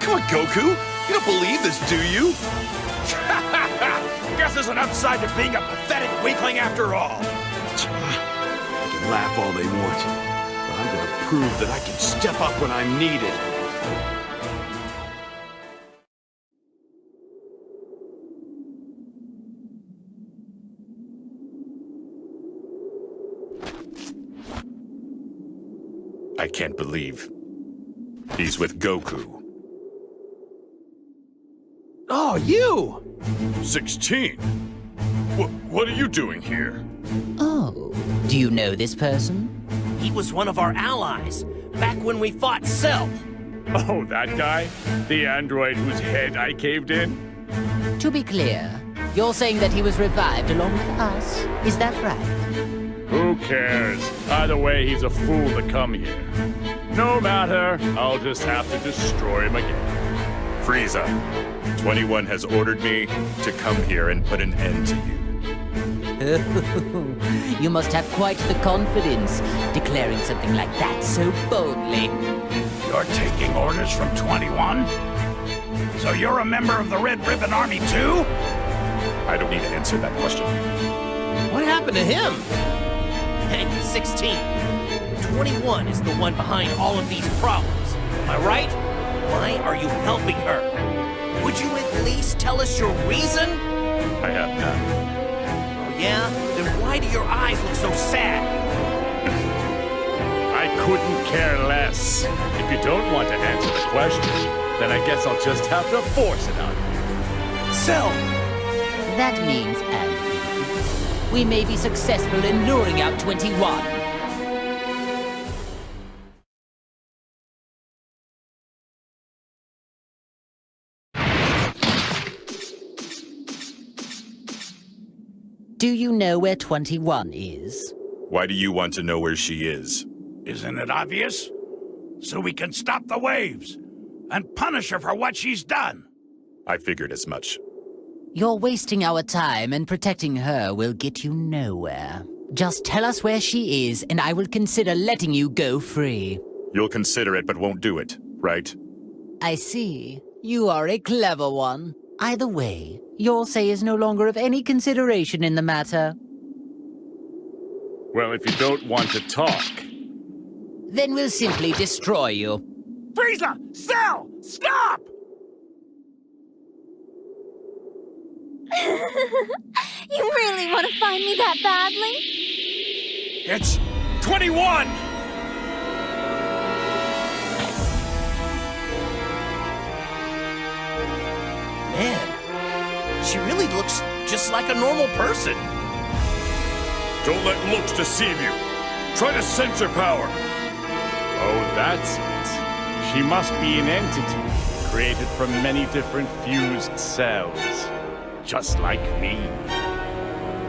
Come on, Goku! You don't believe this, do you?
Guess there's an upside to being a pathetic weakling after all.
They can laugh all they want, but I'm gonna prove that I can step up when I'm needed.
I can't believe he's with Goku.
Oh, you!
16? What are you doing here?
Oh, do you know this person?
He was one of our allies, back when we fought Cell.
Oh, that guy? The android whose head I caved in?
To be clear, you're saying that he was revived along with us? Is that right?
Who cares? Either way, he's a fool to come here. No matter, I'll just have to destroy him again.
Frieza, 21 has ordered me to come here and put an end to you.
You must have quite the confidence, declaring something like that so boldly.
You're taking orders from 21? So you're a member of the Red Ribbon Army too?
I don't need to answer that question.
What happened to him?
Hey, 16. 21 is the one behind all of these problems. Am I right? Why are you helping her? Would you at least tell us your reason?
I have none.
Oh, yeah? Then why do your eyes look so sad?
I couldn't care less. If you don't want to answer the question, then I guess I'll just have to force it out of you.
Cell!
That means, Andy, we may be successful in luring out 21. Do you know where 21 is?
Why do you want to know where she is?
Isn't it obvious? So we can stop the waves and punish her for what she's done.
I figured as much.
You're wasting our time, and protecting her will get you nowhere. Just tell us where she is, and I will consider letting you go free.
You'll consider it, but won't do it, right?
I see. You are a clever one. Either way, your say is no longer of any consideration in the matter.
Well, if you don't want to talk...
Then we'll simply destroy you.
Frieza! Cell! Stop!
You really want to find me that badly?
It's 21!
Man, she really looks just like a normal person.
Don't let looks deceive you. Try to sense her power.
Oh, that's it. She must be an entity, created from many different fused cells. Just like me.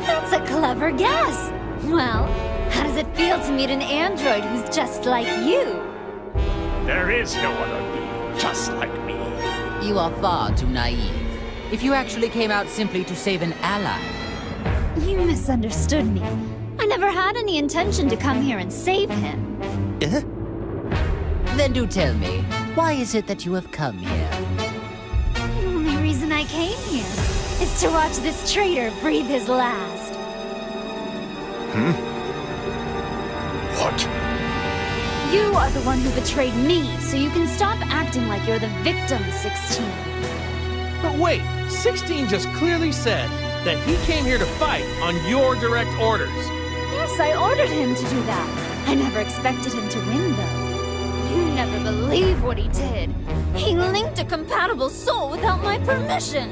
That's a clever guess. Well, how does it feel to meet an android who's just like you?
There is no other me, just like me.
You are far too naive. If you actually came out simply to save an ally,
You misunderstood me. I never had any intention to come here and save him.
then do tell me, why is it that you have come here?
The only reason I came here is to watch this traitor breathe his last.
What?
You are the one who betrayed me, so you can stop acting like you're the victim, 16.
But wait, 16 just clearly said that he came here to fight on your direct orders.
Yes, I ordered him to do that. I never expected him to win, though. You never believe what he did. He linked a compatible soul without my permission.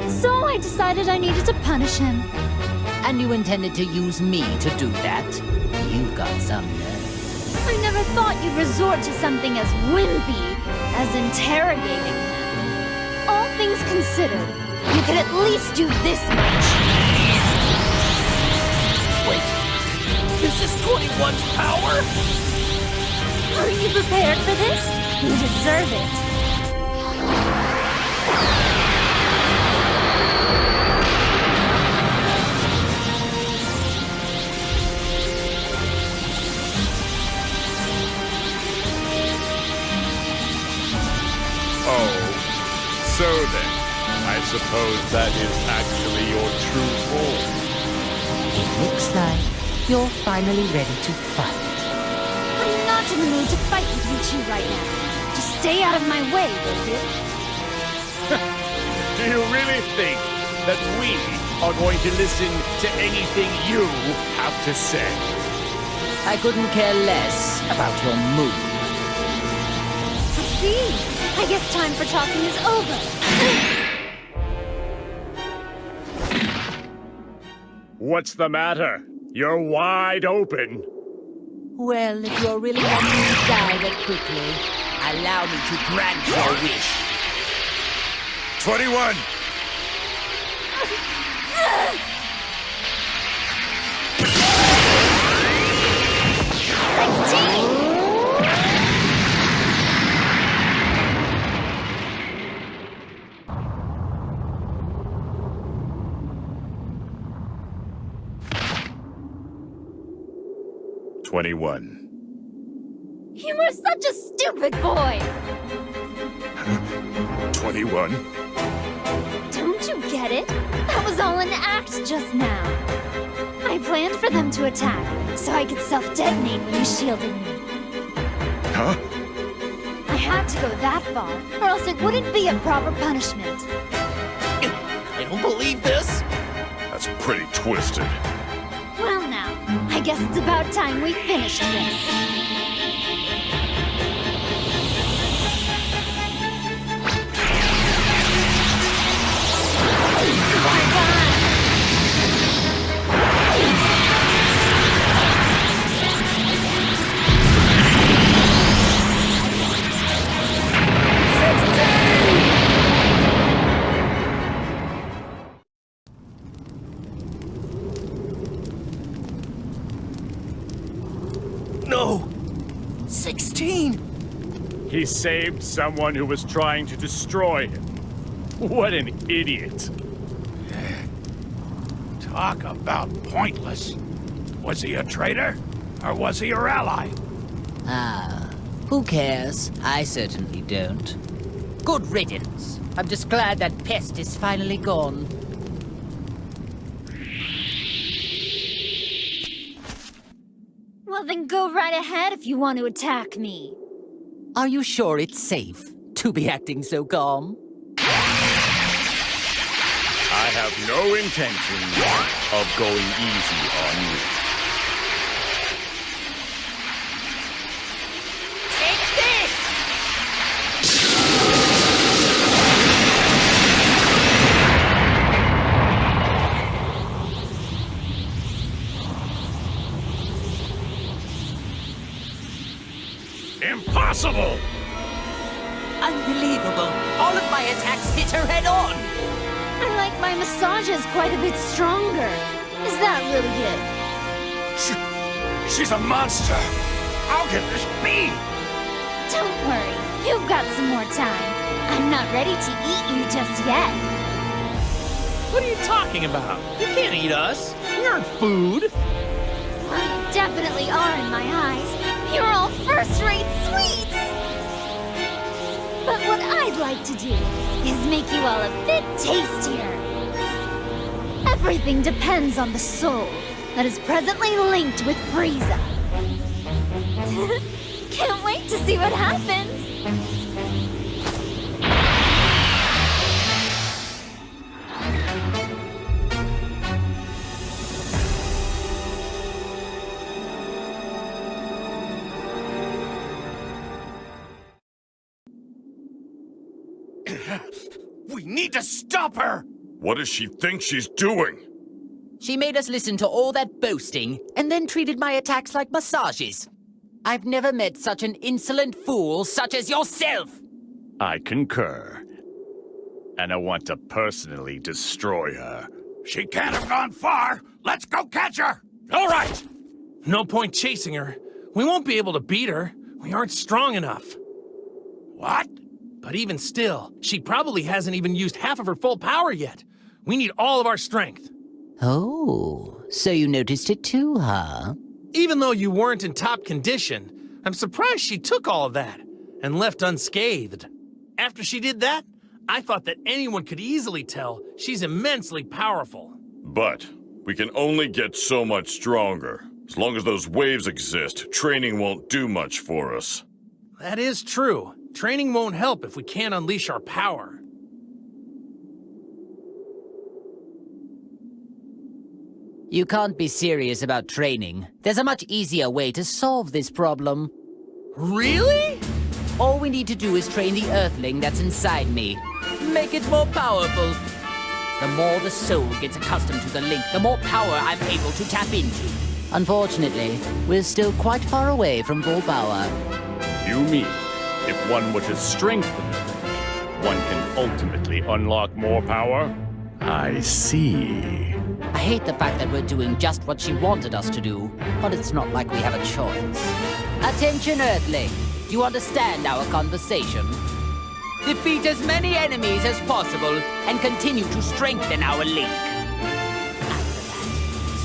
So I decided I needed to punish him.
And you intended to use me to do that? You've got some nerve.
I never thought you'd resort to something as wimpy as interrogating him. All things considered, you could at least do this much.
Wait, this is 21's power?
Are you prepared for this? You deserve it.
Oh, so then, I suppose that is actually your true form.
It looks like you're finally ready to fight.
I'm not in the mood to fight with you two right now. Just stay out of my way, will you?
Do you really think that we are going to listen to anything you have to say?
I couldn't care less about your mood.
I see. I guess time for talking is over.
What's the matter? You're wide open.
Well, if you're really wanting to die that quickly, allow me to grant your wish.
21!
You were such a stupid boy!
21?
Don't you get it? That was all an act just now. I planned for them to attack, so I could self-detonate when you shielded me.
Huh?
I had to go that far, or else it wouldn't be a proper punishment.
I don't believe this.
That's pretty twisted.
Well now, I guess it's about time we finished this.
No! 16!
He saved someone who was trying to destroy him. What an idiot.
Talk about pointless. Was he a traitor? Or was he your ally?
Ah, who cares? I certainly don't. Good riddance. I'm just glad that pest is finally gone.
Well then go right ahead if you want to attack me.
Are you sure it's safe to be acting so calm?
I have no intention of going easy on you.
Take this!
Impossible!
Unbelievable! All of my attacks hit her head on!
I like my massages quite a bit stronger. Is that really it?
She's a monster! How can this be?
Don't worry, you've got some more time. I'm not ready to eat you just yet.
What are you talking about? You can't eat us. We aren't food.
You definitely are in my eyes. You're all first-rate sweets. But what I'd like to do is make you all a bit tastier. Everything depends on the soul that is presently linked with Frieza. Can't wait to see what happens.
We need to stop her!
What does she think she's doing?
She made us listen to all that boasting and then treated my attacks like massages. I've never met such an insolent fool such as yourself!
I concur. And I want to personally destroy her.
She can't have gone far! Let's go catch her! All right!
No point chasing her. We won't be able to beat her. We aren't strong enough.
What?
But even still, she probably hasn't even used half of her full power yet. We need all of our strength.
Oh, so you noticed it too, huh?
Even though you weren't in top condition, I'm surprised she took all of that and left unscathed. After she did that, I thought that anyone could easily tell she's immensely powerful.
But we can only get so much stronger. As long as those waves exist, training won't do much for us.
That is true. Training won't help if we can't unleash our power.
You can't be serious about training. There's a much easier way to solve this problem.
Really?
All we need to do is train the Earthling that's inside me. Make it more powerful. The more the soul gets accustomed to the link, the more power I'm able to tap into. Unfortunately, we're still quite far away from full power.
You mean, if one were to strengthen the link, one can ultimately unlock more power? I see.
I hate the fact that we're doing just what she wanted us to do, but it's not like we have a choice. Attention, Earthling. Do you understand our conversation? Defeat as many enemies as possible and continue to strengthen our link. After that,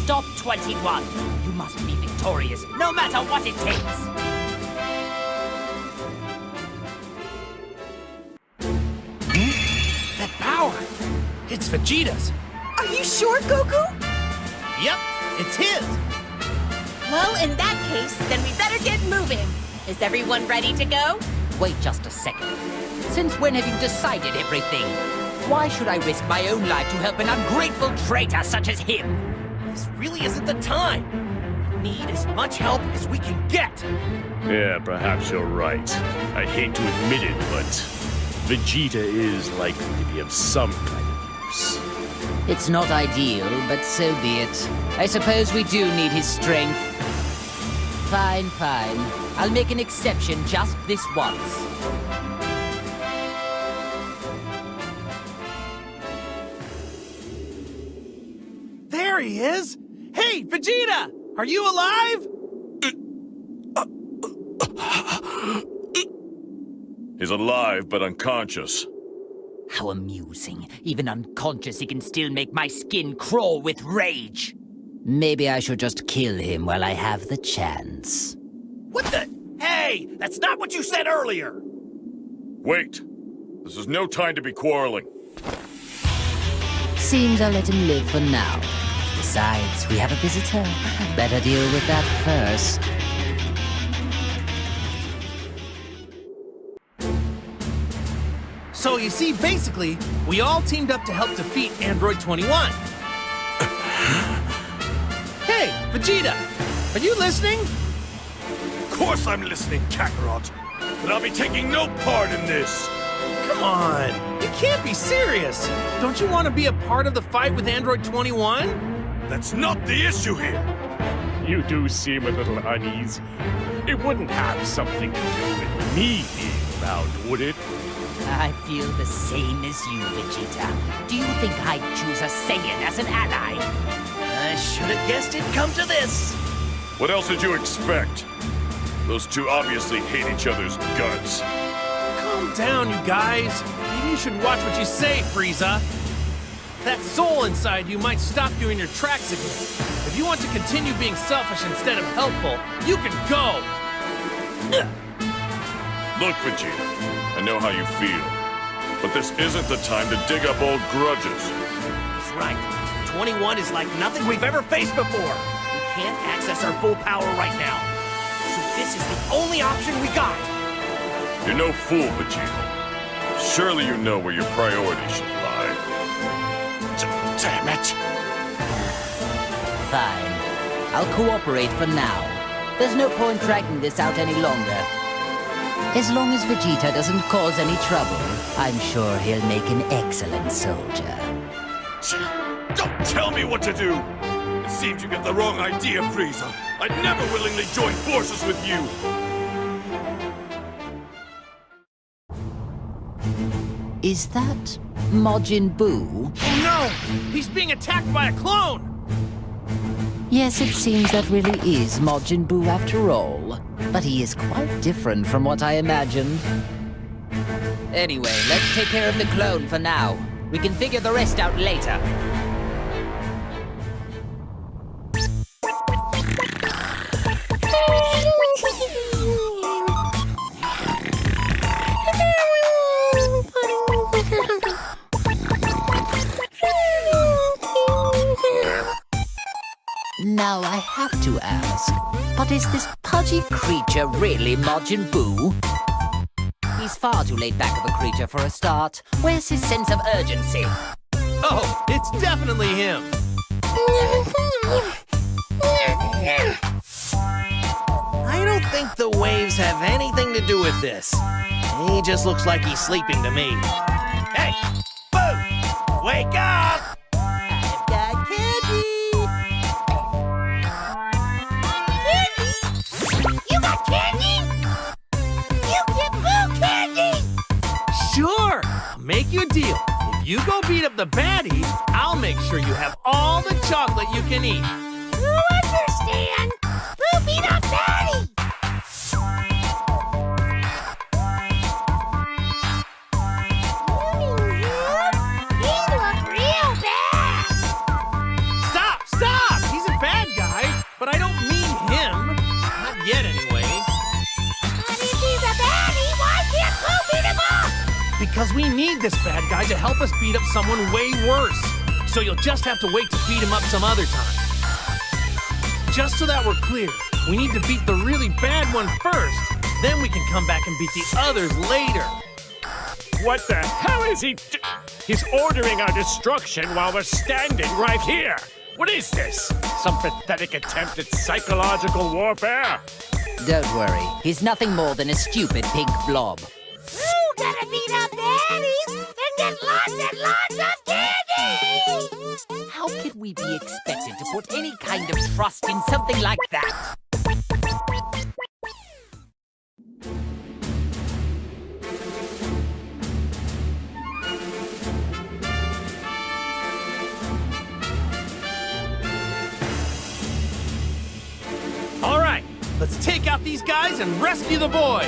stop 21. You must be victorious, no matter what it takes.
That power! It's Vegeta's!
Are you sure, Goku?
Yep, it's his!
Well, in that case, then we better get moving. Is everyone ready to go?
Wait just a second. Since when have you decided everything? Why should I risk my own life to help an ungrateful traitor such as him?
This really isn't the time. We need as much help as we can get.
Yeah, perhaps you're right. I hate to admit it, but Vegeta is likely to be of some kind of use.
It's not ideal, but so be it. I suppose we do need his strength. Fine, fine. I'll make an exception just this once.
There he is! Hey, Vegeta! Are you alive?
He's alive, but unconscious.
How amusing. Even unconscious, he can still make my skin crawl with rage. Maybe I should just kill him while I have the chance.
What the? Hey, that's not what you said earlier.
Wait. This is no time to be quarreling.
Seems I'll let him live for now. Besides, we have a visitor. Better deal with that first.
So you see, basically, we all teamed up to help defeat Android 21. Hey, Vegeta! Are you listening?
Of course I'm listening, Kakarot. But I'll be taking no part in this.
Come on! You can't be serious! Don't you want to be a part of the fight with Android 21?
That's not the issue here.
You do seem a little uneasy. It wouldn't have something to do with me being around, would it?
I feel the same as you, Vegeta. Do you think I'd choose a Saiyan as an ally?
I should have guessed it'd come to this.
What else did you expect? Those two obviously hate each other's guts.
Calm down, you guys. Maybe you should watch what you say, Frieza. That soul inside you might stop you in your tracks again. If you want to continue being selfish instead of helpful, you can go.
Look, Vegeta, I know how you feel, but this isn't the time to dig up old grudges.
He's right. 21 is like nothing we've ever faced before. We can't access our full power right now. So this is the only option we got.
You're no fool, Vegeta. Surely you know where your priorities should lie.
Damn it!
Fine. I'll cooperate for now. There's no point dragging this out any longer. As long as Vegeta doesn't cause any trouble, I'm sure he'll make an excellent soldier.
Don't tell me what to do! It seems you get the wrong idea, Frieza. I'd never willingly join forces with you!
Is that Majin Buu?
Oh no! He's being attacked by a clone!
Yes, it seems that really is Majin Buu after all. But he is quite different from what I imagined. Anyway, let's take care of the clone for now. We can figure the rest out later. Now I have to ask, but is this pudgy creature really Majin Buu? He's far too laid back of a creature for a start. Where's his sense of urgency?
Oh, it's definitely him.
I don't think the waves have anything to do with this. He just looks like he's sleeping to me. Hey! Boo! Wake up!
I've got candy!
You got candy? You get Boo candy!
Sure! I'll make you a deal. If you go beat up the baddies, I'll make sure you have all the chocolate you can eat.
You understand? Boo beat up Daddy! He looked real bad!
Stop! Stop! He's a bad guy, but I don't mean him. Not yet, anyway.
But if he's a baddie, why can't Boo beat him up?
Because we need this bad guy to help us beat up someone way worse. So you'll just have to wait to beat him up some other time. Just so that we're clear, we need to beat the really bad one first. Then we can come back and beat the others later.
What the hell is he He's ordering our destruction while we're standing right here. What is this? Some pathetic attempt at psychological warfare?
Don't worry, he's nothing more than a stupid pink blob.
Boo gotta beat up baddies and get lots and lots of candy!
How could we be expected to put any kind of trust in something like that?
All right, let's take out these guys and rescue the boys.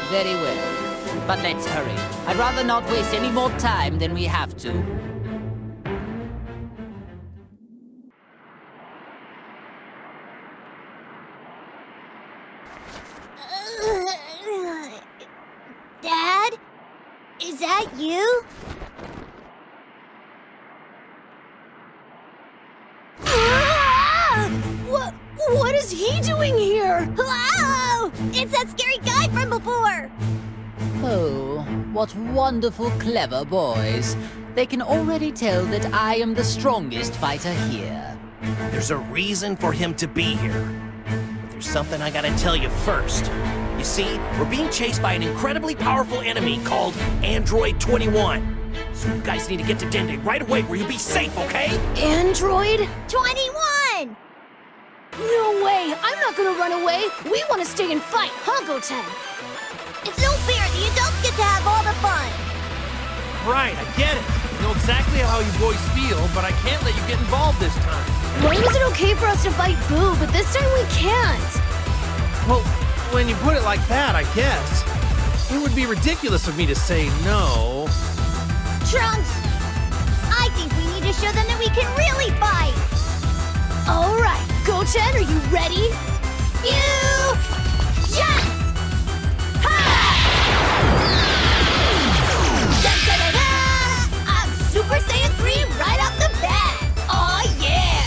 Very well. But let's hurry. I'd rather not waste any more time than we have to.
Dad? Is that you? What is he doing here? Whoa! It's that scary guy from before!
Oh, what wonderful, clever boys. They can already tell that I am the strongest fighter here.
There's a reason for him to be here. But there's something I gotta tell you first. You see, we're being chased by an incredibly powerful enemy called Android 21. So you guys need to get to Dende right away where you'll be safe, okay?
Android 21! No way! I'm not gonna run away! We want to stay and fight, huh, Goten? It's no fair! The adults get to have all the fun!
Right, I get it. I know exactly how you boys feel, but I can't let you get involved this time.
Why was it okay for us to fight Boo, but this time we can't?
Well, when you put it like that, I guess. It would be ridiculous of me to say no.
Trunks! I think we need to show them that we can really fight! Alright, Goten, are you ready? You... jump! Ha! Da-da-da-da! I'm Super Saiyan 3 right off the bat! Aw, yeah!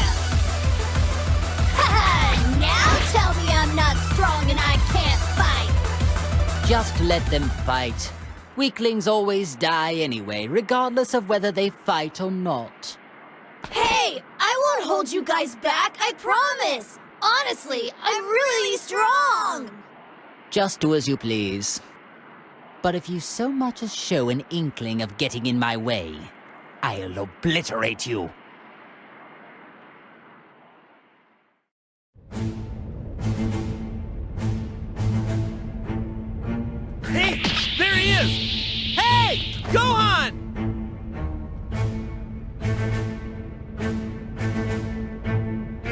Ha-ha! Now tell me I'm not strong and I can't fight!
Just let them fight. Weaklings always die anyway, regardless of whether they fight or not.
Hey! I won't hold you guys back, I promise! Honestly, I'm really strong!
Just do as you please. But if you so much as show an inkling of getting in my way, I'll obliterate you.
Hey! There he is! Hey! Gohan!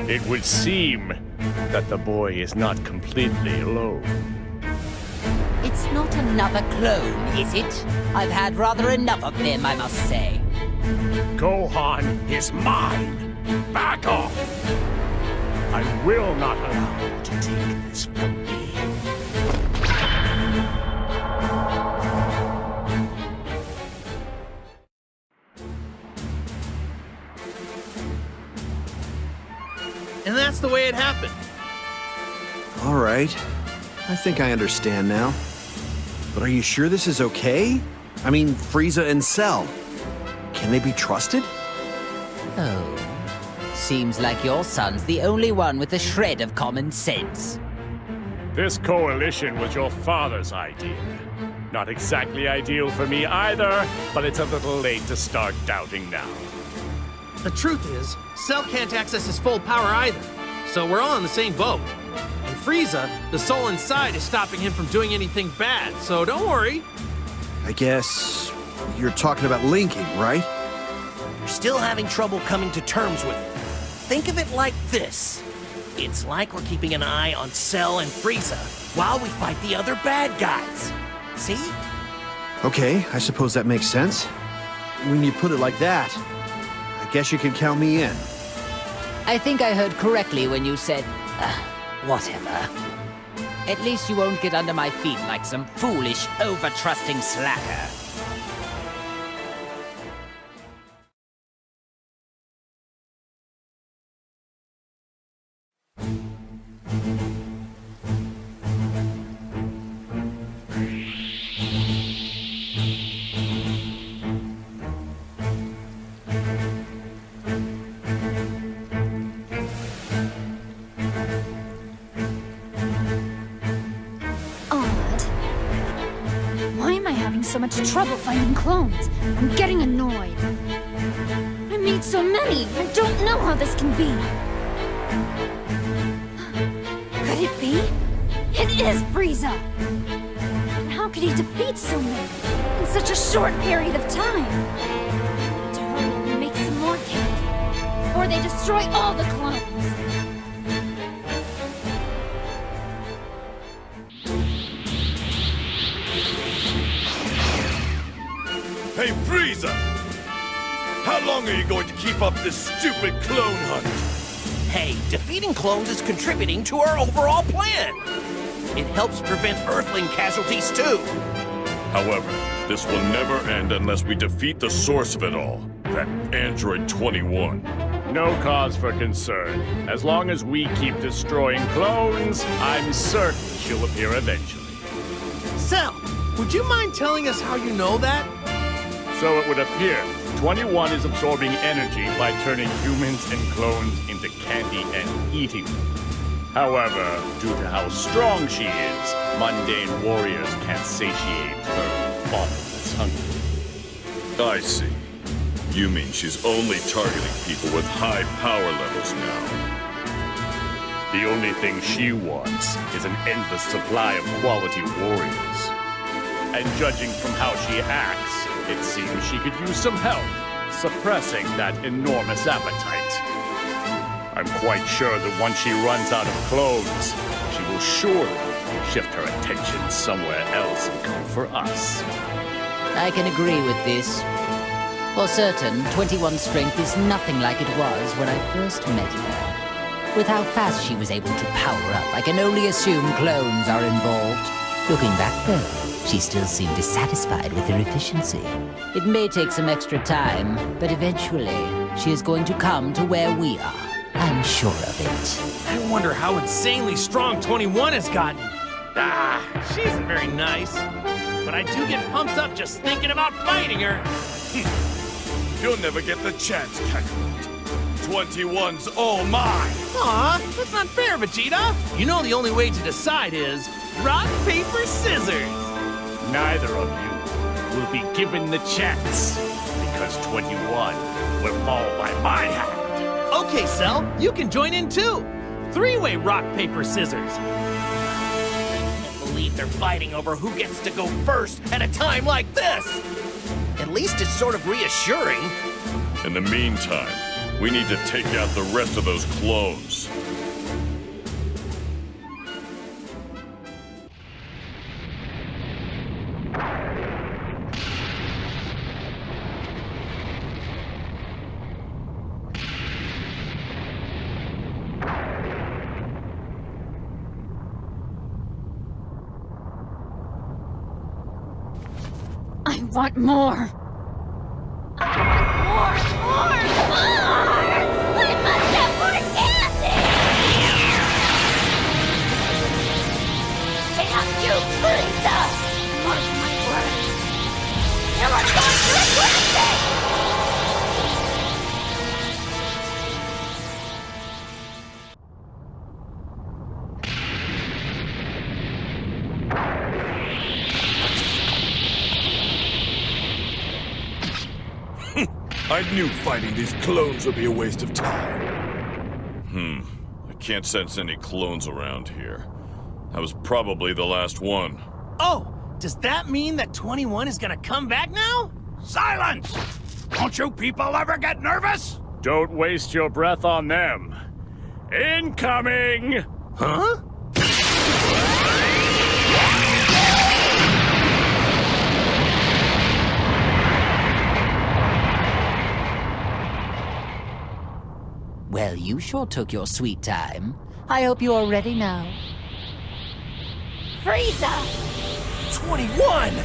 It would seem that the boy is not completely alone.
It's not another clone, is it? I've had rather enough of them, I must say.
Gohan is mine! Back off! I will not allow you to take this from me.
And that's the way it happened.
All right. I think I understand now. But are you sure this is okay? I mean, Frieza and Cell. Can they be trusted?
Oh. Seems like your son's the only one with a shred of common sense.
This coalition was your father's idea. Not exactly ideal for me either, but it's a little late to start doubting now.
The truth is, Cell can't access his full power either, so we're all in the same boat. And Frieza, the soul inside, is stopping him from doing anything bad, so don't worry.
I guess you're talking about linking, right?
You're still having trouble coming to terms with it. Think of it like this. It's like we're keeping an eye on Cell and Frieza while we fight the other bad guys. See?
Okay, I suppose that makes sense. When you put it like that, I guess you can count me in.
I think I heard correctly when you said, whatever. At least you won't get under my feet like some foolish, over-trusting slacker.
So much trouble finding clones. I'm getting annoyed. I made so many. I don't know how this can be. Could it be? It is Frieza! But how could he defeat so many in such a short period of time? I need to hurry and make some more candy before they destroy all the clones.
Hey, Frieza! How long are you going to keep up this stupid clone hunt?
Hey, defeating clones is contributing to our overall plan. It helps prevent Earthling casualties too.
However, this will never end unless we defeat the source of it all, that Android 21.
No cause for concern. As long as we keep destroying clones, I'm certain she'll appear eventually.
Cell, would you mind telling us how you know that?
So it would appear 21 is absorbing energy by turning humans and clones into candy and eating them. However, due to how strong she is, mundane warriors can't satiate her bottomless hunger.
I see. You mean she's only targeting people with high power levels now?
The only thing she wants is an endless supply of quality warriors. And judging from how she acts, it seems she could use some help suppressing that enormous appetite. I'm quite sure that once she runs out of clones, she will surely shift her attention somewhere else and come for us.
I can agree with this. For certain, 21 strength is nothing like it was when I first met her. With how fast she was able to power up, I can only assume clones are involved. Looking back though, she still seemed dissatisfied with her efficiency. It may take some extra time, but eventually, she is going to come to where we are. I'm sure of it.
I wonder how insanely strong 21 has gotten. She isn't very nice. But I do get pumped up just thinking about fighting her.
You'll never get the chance, Kakarot. 21's all mine.
Aw, that's not fair, Vegeta. You know the only way to decide is rock, paper, scissors.
Neither of you will be given the chance, because 21 will fall by my hand.
Okay, Cell, you can join in too. Three-way rock, paper, scissors.
I can't believe they're fighting over who gets to go first at a time like this. At least it's sort of reassuring.
In the meantime, we need to take out the rest of those clones.
I want more.
More! I must have more candy! Damn you, Frieza! Mark my words. You are going to regret this!
I knew fighting these clones would be a waste of time. I can't sense any clones around here. I was probably the last one.
Oh, does that mean that 21 is gonna come back now?
Silence! Don't you people ever get nervous?
Don't waste your breath on them. Incoming!
Huh?
Well, you sure took your sweet time. I hope you're ready now.
Frieza!
21!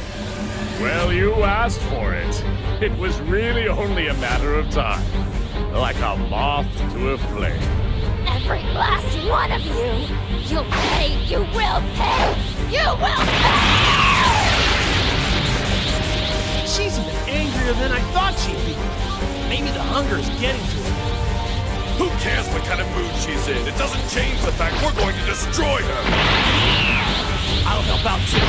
Well, you asked for it. It was really only a matter of time. Like a moth to a flame.
Every last one of you! You'll pay! You will pay! You will pay!
She's even angrier than I thought she'd be. Maybe the hunger is getting to her.
Who cares what kind of mood she's in? It doesn't change the fact we're going to destroy her.
I'll help out too.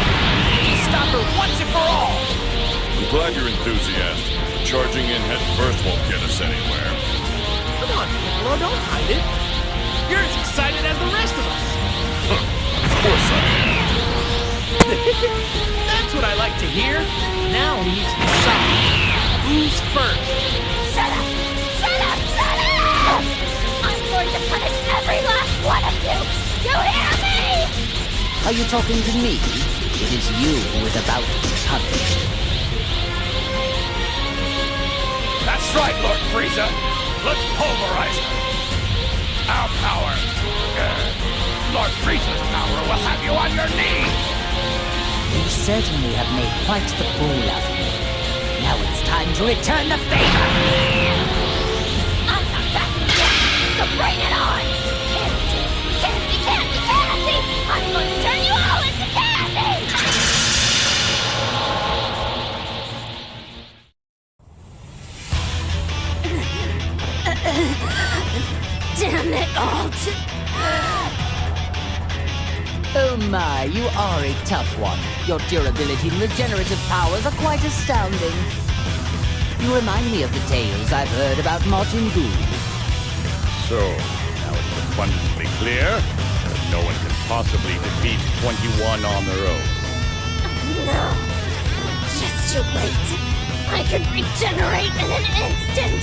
Stop her once and for all!
I'm glad you're enthusiastic. Charging in head first won't get us anywhere.
Come on, Piccolo, don't hide it. You're as excited as the rest of us.
Of course I am.
That's what I like to hear. Now we need to decide. Who's first?
Shut up! Shut up! Shut up! I'm going to punish every last one of you! You hear me?
Are you talking to me? It is you who is about to be punished.
That's right, Lord Frieza. Let's pulverize her. Our power, Lord Frieza's power, will have you on your knees.
You certainly have made quite the fool of me. Now it's time to return the favor!
I'm not backing down, so bring it on! Candy! Candy! Candy! Candy! I'm going to turn you all into candy! Damn it all to...
Oh my, you are a tough one. Your durability and regenerative powers are quite astounding. You remind me of the tales I've heard about Majin Buu.
So, now it's abundantly clear that no one can possibly defeat 21 on their own.
No. Just too late. I can regenerate in an instant.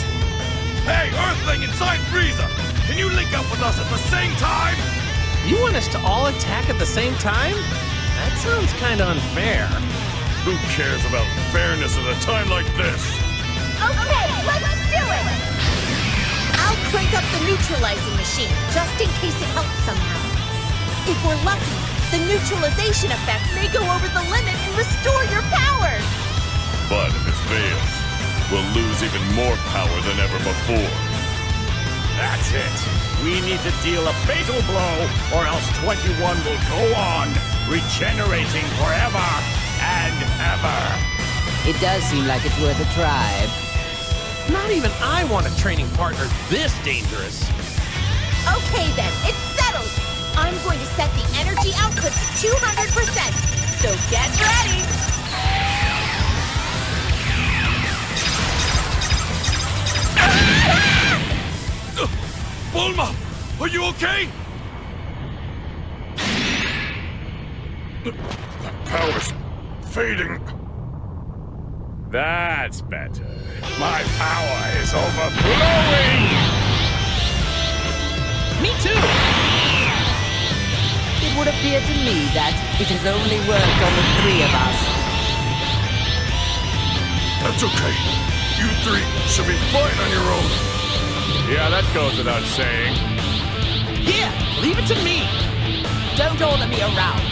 Hey, Earthling inside Frieza! Can you link up with us at the same time?
You want us to all attack at the same time? That sounds kind of unfair.
Who cares about fairness at a time like this?
Okay, let's do it! I'll crank up the neutralizing machine, just in case it helps somehow. If we're lucky, the neutralization effect may go over the limit and restore your powers!
But if it fails, we'll lose even more power than ever before.
That's it. We need to deal a fatal blow, or else 21 will go on, regenerating forever and ever.
It does seem like it's worth a try.
Not even I want a training partner this dangerous.
Okay then, it's settled! I'm going to set the energy output to 200%, so get ready!
Bulma! Are you okay? The power's fading.
That's better. My power is overflowing!
Me too!
It would appear to me that it has only worked on the three of us.
That's okay. You three should be fine on your own.
Yeah, that goes without saying.
Yeah, leave it to me.
Don't order me around.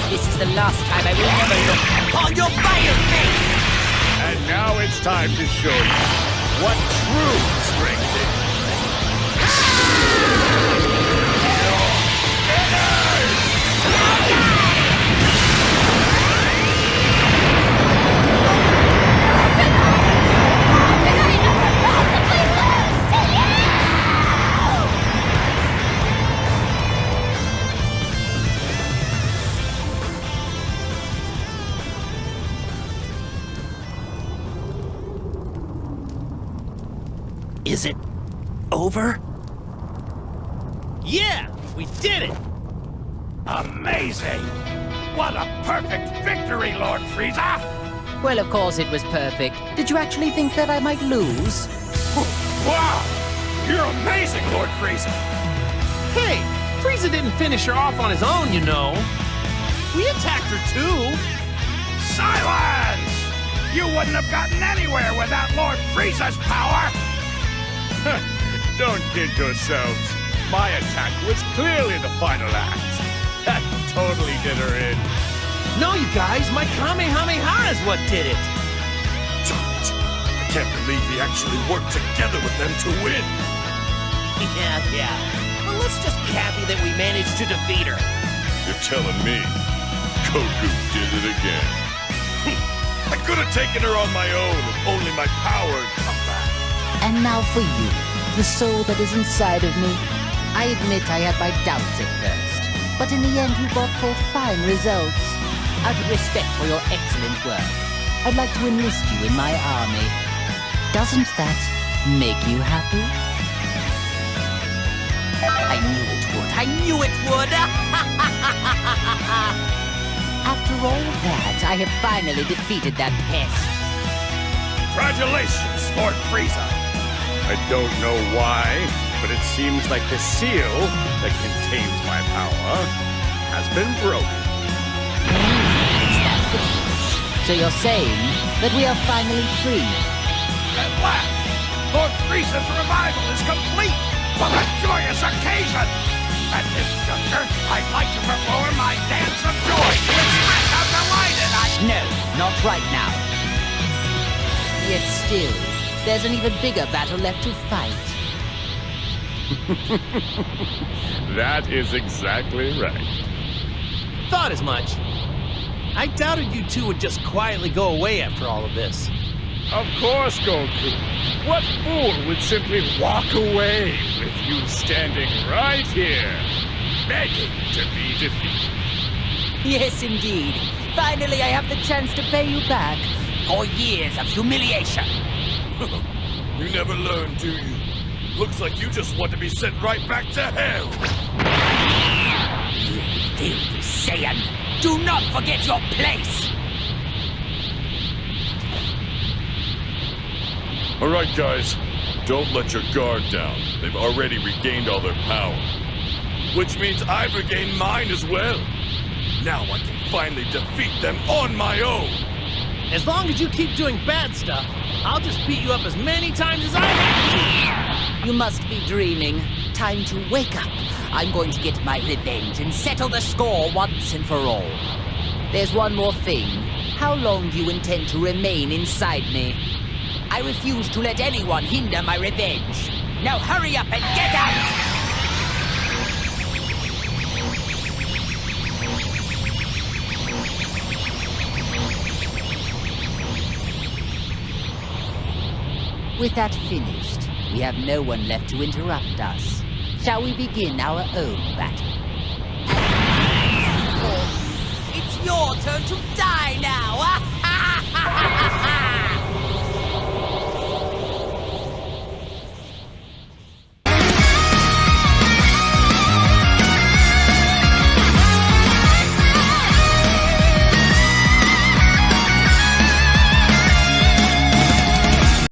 This is the last time I will ever look on your fire face!
And now it's time to show you what true strength is.
Is it over?
Yeah, we did it!
Amazing! What a perfect victory, Lord Frieza!
Well, of course it was perfect. Did you actually think that I might lose?
Wow! You're amazing, Lord Frieza!
Hey, Frieza didn't finish her off on his own, you know. We attacked her too.
Silence! You wouldn't have gotten anywhere without Lord Frieza's power!
Don't kid yourselves. My attack was clearly the final act. That totally did her in.
No, you guys, my Kamehameha is what did it.
Darn it. I can't believe we actually worked together with them to win.
Yeah. Well, let's just be happy that we managed to defeat her.
You're telling me Goku did it again. I could have taken her on my own if only my power had come back.
And now for you, the soul that is inside of me. I admit I had my doubts at first, but in the end you brought forth fine results. Out of respect for your excellent work, I'd like to enlist you in my army. Doesn't that make you happy? I knew it would. I knew it would! After all that, I have finally defeated that pest.
Congratulations, Lord Frieza!
I don't know why, but it seems like the seal that contains my power has been broken.
Is that the case? So you're saying that we are finally free?
At last, Lord Frieza's revival is complete! What a joyous occasion! At this juncture, I'd like to perform my dance of joy to express how delighted I...
No, not right now. Yet still, there's an even bigger battle left to fight.
That is exactly right.
Thought as much. I doubted you two would just quietly go away after all of this.
Of course, Goku. What fool would simply walk away with you standing right here, begging to be defeated?
Yes, indeed. Finally, I have the chance to pay you back. For years of humiliation.
You never learn, do you? Looks like you just want to be sent right back to hell.
You filthy Saiyan! Do not forget your place!
All right, guys. Don't let your guard down. They've already regained all their power. Which means I've regained mine as well. Now I can finally defeat them on my own.
As long as you keep doing bad stuff, I'll just beat you up as many times as I have
You must be dreaming. Time to wake up. I'm going to get my revenge and settle the score once and for all. There's one more thing. How long do you intend to remain inside me? I refuse to let anyone hinder my revenge. Now hurry up and get out! With that finished, we have no one left to interrupt us. Shall we begin our own battle?